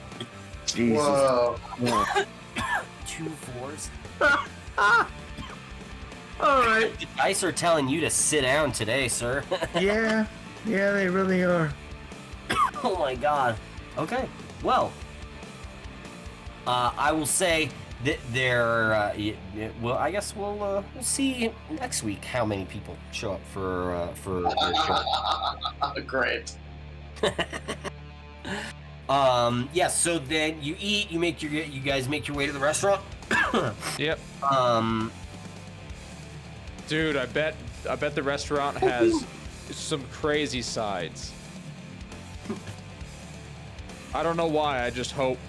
Jesus. Whoa. 2 4s. Alright. The dice are telling you to sit down today, sir. Yeah, they really are. Oh my god. Okay. Well, I will say that well, I guess we'll see next week how many people show up for your show. Great. Yeah. So then you eat. You guys make your way to the restaurant. Yep. Dude, I bet the restaurant has some crazy sides. I don't know why. I just hope.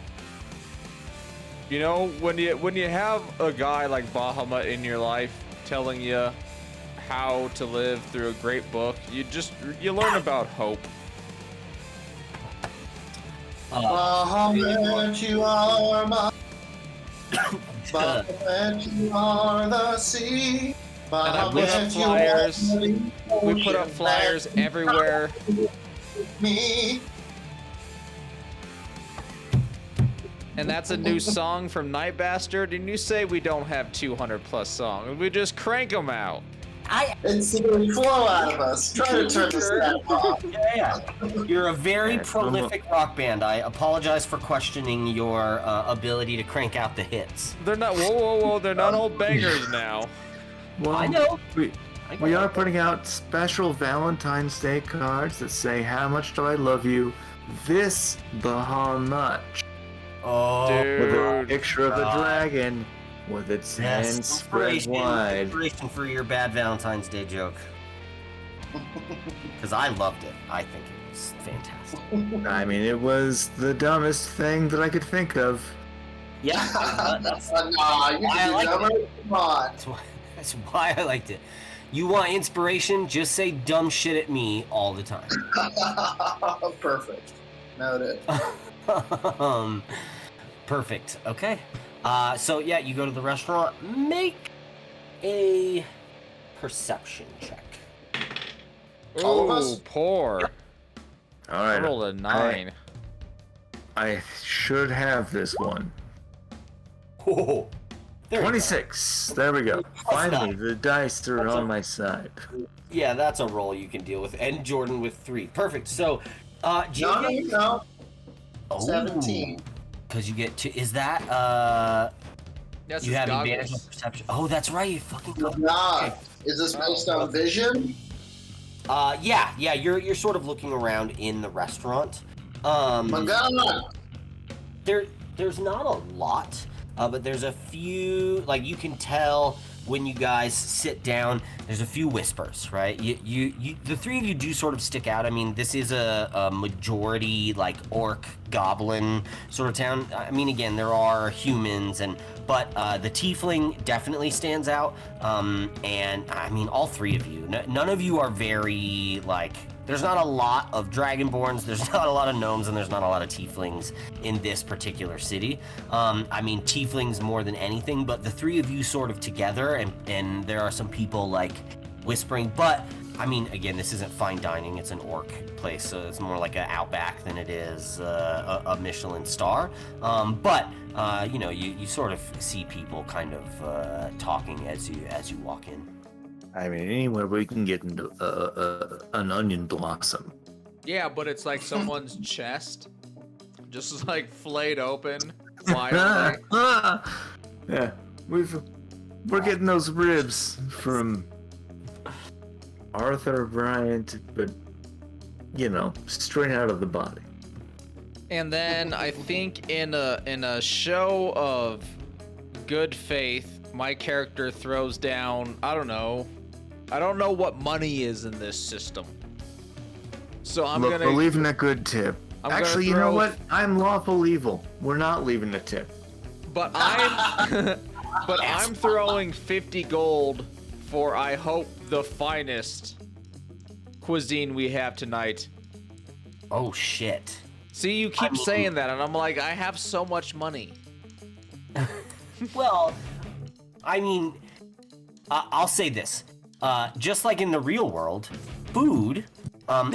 You know, when you have a guy like Bahamut in your life telling you how to live through a great book, you learn about hope. Bahamut, you are my. Bahamut, you are the sea. And I put up flyers. We put up flyers everywhere. Me. And that's a new song from Night Bastard. And you say we don't have 200 plus songs. We just crank them out. It's the flow out of us. Try to turn this down off. Yeah. You're a very prolific rock band. I apologize for questioning your ability to crank out the hits. They're not, whoa. They're not old bangers now. Well, I know. We are putting out special Valentine's Day cards that say, "How much do I love you? This the how much?" Oh, With a Dude. picture of the dragon with its hands spread wide. Inspiration for your bad Valentine's Day joke. Because I loved it. I think it was fantastic. I mean, it was the dumbest thing that I could think of. Yeah, that's Nah, you I can like do that. Come on. that's why I liked it. You want inspiration? Just say dumb shit at me all the time. Perfect. Noted. Perfect. Okay. So yeah, you go to the restaurant. Make a perception check. All of Ooh, us? poor. All I right. rolled a 9. I should have this one. Oh, there you go. 26. There we go. Finally, the dice are on my side. Yeah, that's a roll you can deal with. And Jordan with 3. Perfect. So, JJ. No. Oh, 17. Because you get to. Is that That's you his have goggles. advantage on perception? Oh, that's right. You fucking. Nah. Is this based on vision? Yeah. You're sort of looking around in the restaurant. My God. There's not a lot, but there's a few. Like you can tell when you guys sit down. There's a few whispers, right? You the three of you do sort of stick out. I mean, this is a majority like orc goblin sort of town. I mean, again, there are humans but the tiefling definitely stands out. And I mean, all three of you. None of you are very like. There's not a lot of dragonborns, there's not a lot of gnomes, and there's not a lot of tieflings in this particular city. I mean, tieflings more than anything, but the three of you sort of together, and there are some people like whispering, but I mean, again, this isn't fine dining, it's an orc place, so it's more like an Outback than it is a Michelin star. But you know, you sort of see people kind of talking as you walk in. I mean, anywhere we can get into an onion blossom. Yeah, but it's like someone's chest. Just like flayed open. Wide. Yeah, we're getting those ribs from Arthur Bryant, but you know, straight out of the body. And then I think in a show of good faith, my character throws down, I don't know what money is in this system. So I'm Look, gonna we're leaving a good tip. I'm gonna Actually, you know throw- what? I'm lawful evil. We're not leaving a tip. But I'm throwing 50 gold for, I hope, the finest cuisine we have tonight. Oh shit. See, you keep saying that, and I'm like, I have so much money. Well, I mean, I'll say this. Just like in the real world, food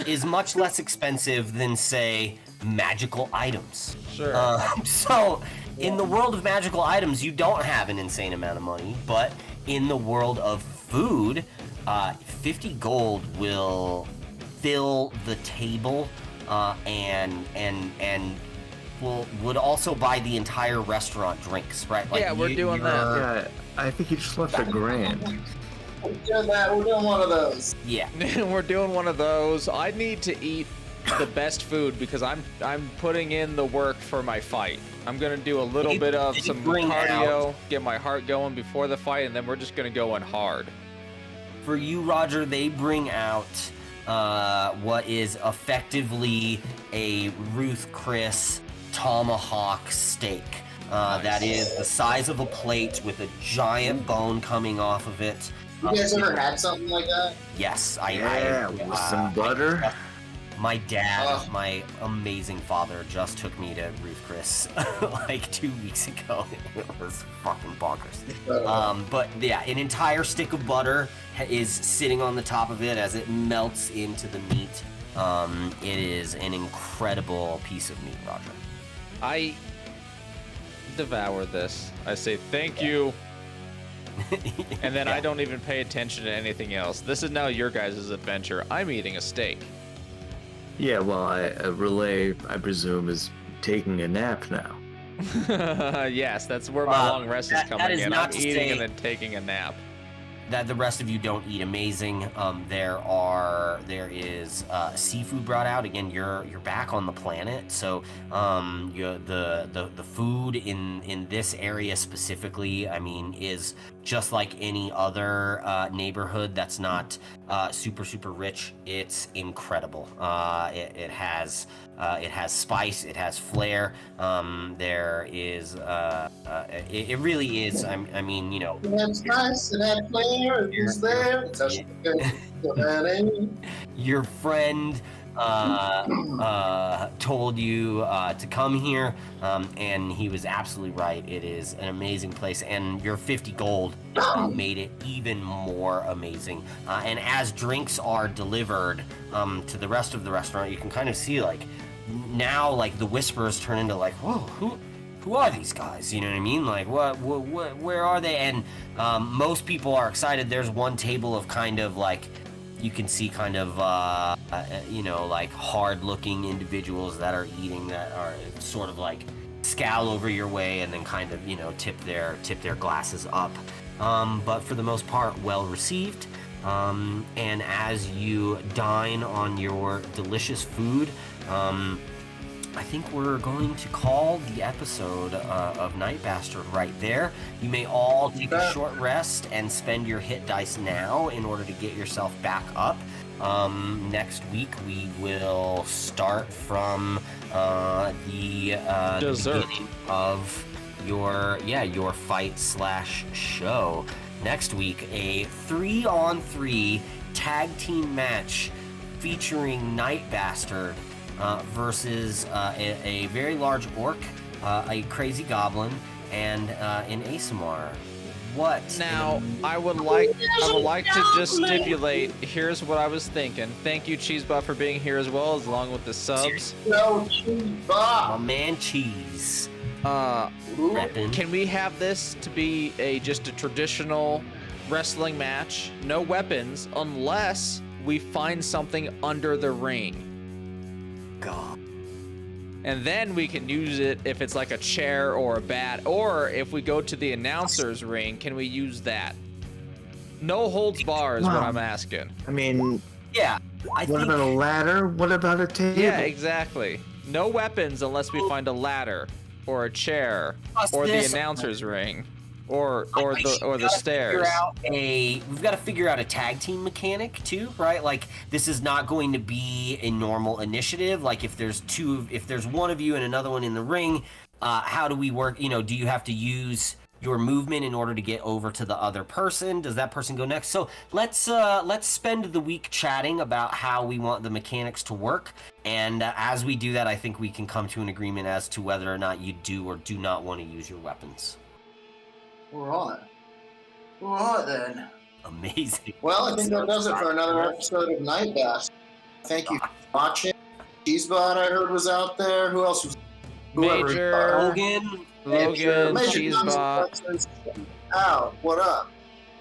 is much less expensive than, say, magical items. Sure. So, in the world of magical items, you don't have an insane amount of money, but in the world of food, 50 gold will fill the table and would also buy the entire restaurant drinks, right? Like Yeah, we're doing that. Yeah, I think you just left $1,000. We're doing that. We're doing one of those. Yeah. We're doing one of those. I need to eat the best food because I'm putting in the work for my fight. I'm gonna do a little bit of some cardio, get my heart going before the fight, and then we're just gonna go in hard. For you, Roger, they bring out what is effectively a Ruth Chris tomahawk steak. That is the size of a plate with a giant bone coming off of it. You guys ever had something like that? Yes, With some butter. My dad, my amazing father, just took me to Ruth Chris like 2 weeks ago. It was fucking bonkers. But yeah, an entire stick of butter is sitting on the top of it as it melts into the meat. It is an incredible piece of meat, Roger. devour this. I say thank you, and then Yeah. I don't even pay attention to anything else. This is now your guys' adventure. I'm eating a steak. Yeah, well, Relay, I presume, is taking a nap now. Yes, that's where my long rest is that coming is in. not I'm to eating say- and then taking a nap. That the rest of you don't eat amazing. There is seafood brought out. Again, you're back on the planet, so the food in this area specifically, I mean, is just like any other neighborhood that's not super rich. It's incredible. It has spice. It has flair. There is it really is. I mean, you know. That's nice, and that player is there. It's such a good. Your friend told you to come here, and he was absolutely right. It is an amazing place, and your 50 gold made it even more amazing. And as drinks are delivered to the rest of the restaurant, you can kind of see like now like the whispers turn into like, whoa, who are these guys? You know what I mean? Like, what where are they? And most people are excited. There's one table of kind of like, you can see kind of, you know, like hard-looking individuals that are eating, that are sort of like scowl over your way and then kind of, you know, tip their glasses up. But for the most part, well received. And as you dine on your delicious food, I think we're going to call the episode of Night Bastard right there. You may all take a short rest and spend your hit dice now in order to get yourself back up. Next week we will start from the Dessert. beginning of your fight / show. Next week, a 3-on-3 tag team match featuring Night Bastard versus a very large orc, a crazy goblin, and an ASMR. What? Now, I would like to just stipulate, here's what I was thinking. Thank you, Cheesebot, for being here as well, along with the subs. No, My man Cheese. Reppin'. Can we have this to be just a traditional wrestling match? No weapons, unless we find something under the ring. God. And then we can use it if it's like a chair or a bat, or if we go to the announcer's ring, can we use that? No holds bar is what I'm asking. I mean, Yeah, I what think. about a ladder? What about a table? Yeah, exactly. No weapons unless we find a ladder or a chair Plus or the this- announcer's ring or We the gotta stairs. We've got to figure out a tag team mechanic too, right? Like this is not going to be a normal initiative. Like if there's one of you and another one in the ring, how do we work? You know, do you have to use your movement in order to get over to the other person? Does that person go next? So let's spend the week chatting about how we want the mechanics to work. And as we do that, I think we can come to an agreement as to whether or not you do or do not want to use your weapons. We're on it. We're on it then. Amazing. Well, I think that does it for another episode of Night Bastard. Thank you for watching. Cheesebot, I heard, was out there. Who else was? Major, Logan. Logan, Major Cheesebot, Out. What up?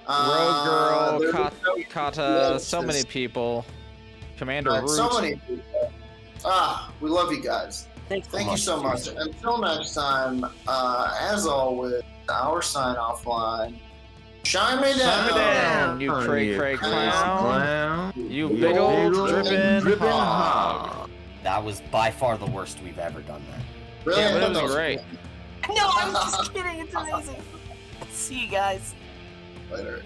Rogue there's Girl, no- Kata, Yes, so many there's- people. Commander Right, Root. so many people. We love you guys. Thank you so much. Until next time, as always, our sign off line. Shine me down. Shine me down, you Oh, cray you cray clown. clown. You You big old big drippin' hog. hog. That was by far the worst we've ever done that. Really? Yeah, I but thought it that was great. No, I'm just kidding. It's amazing. See you guys. Later.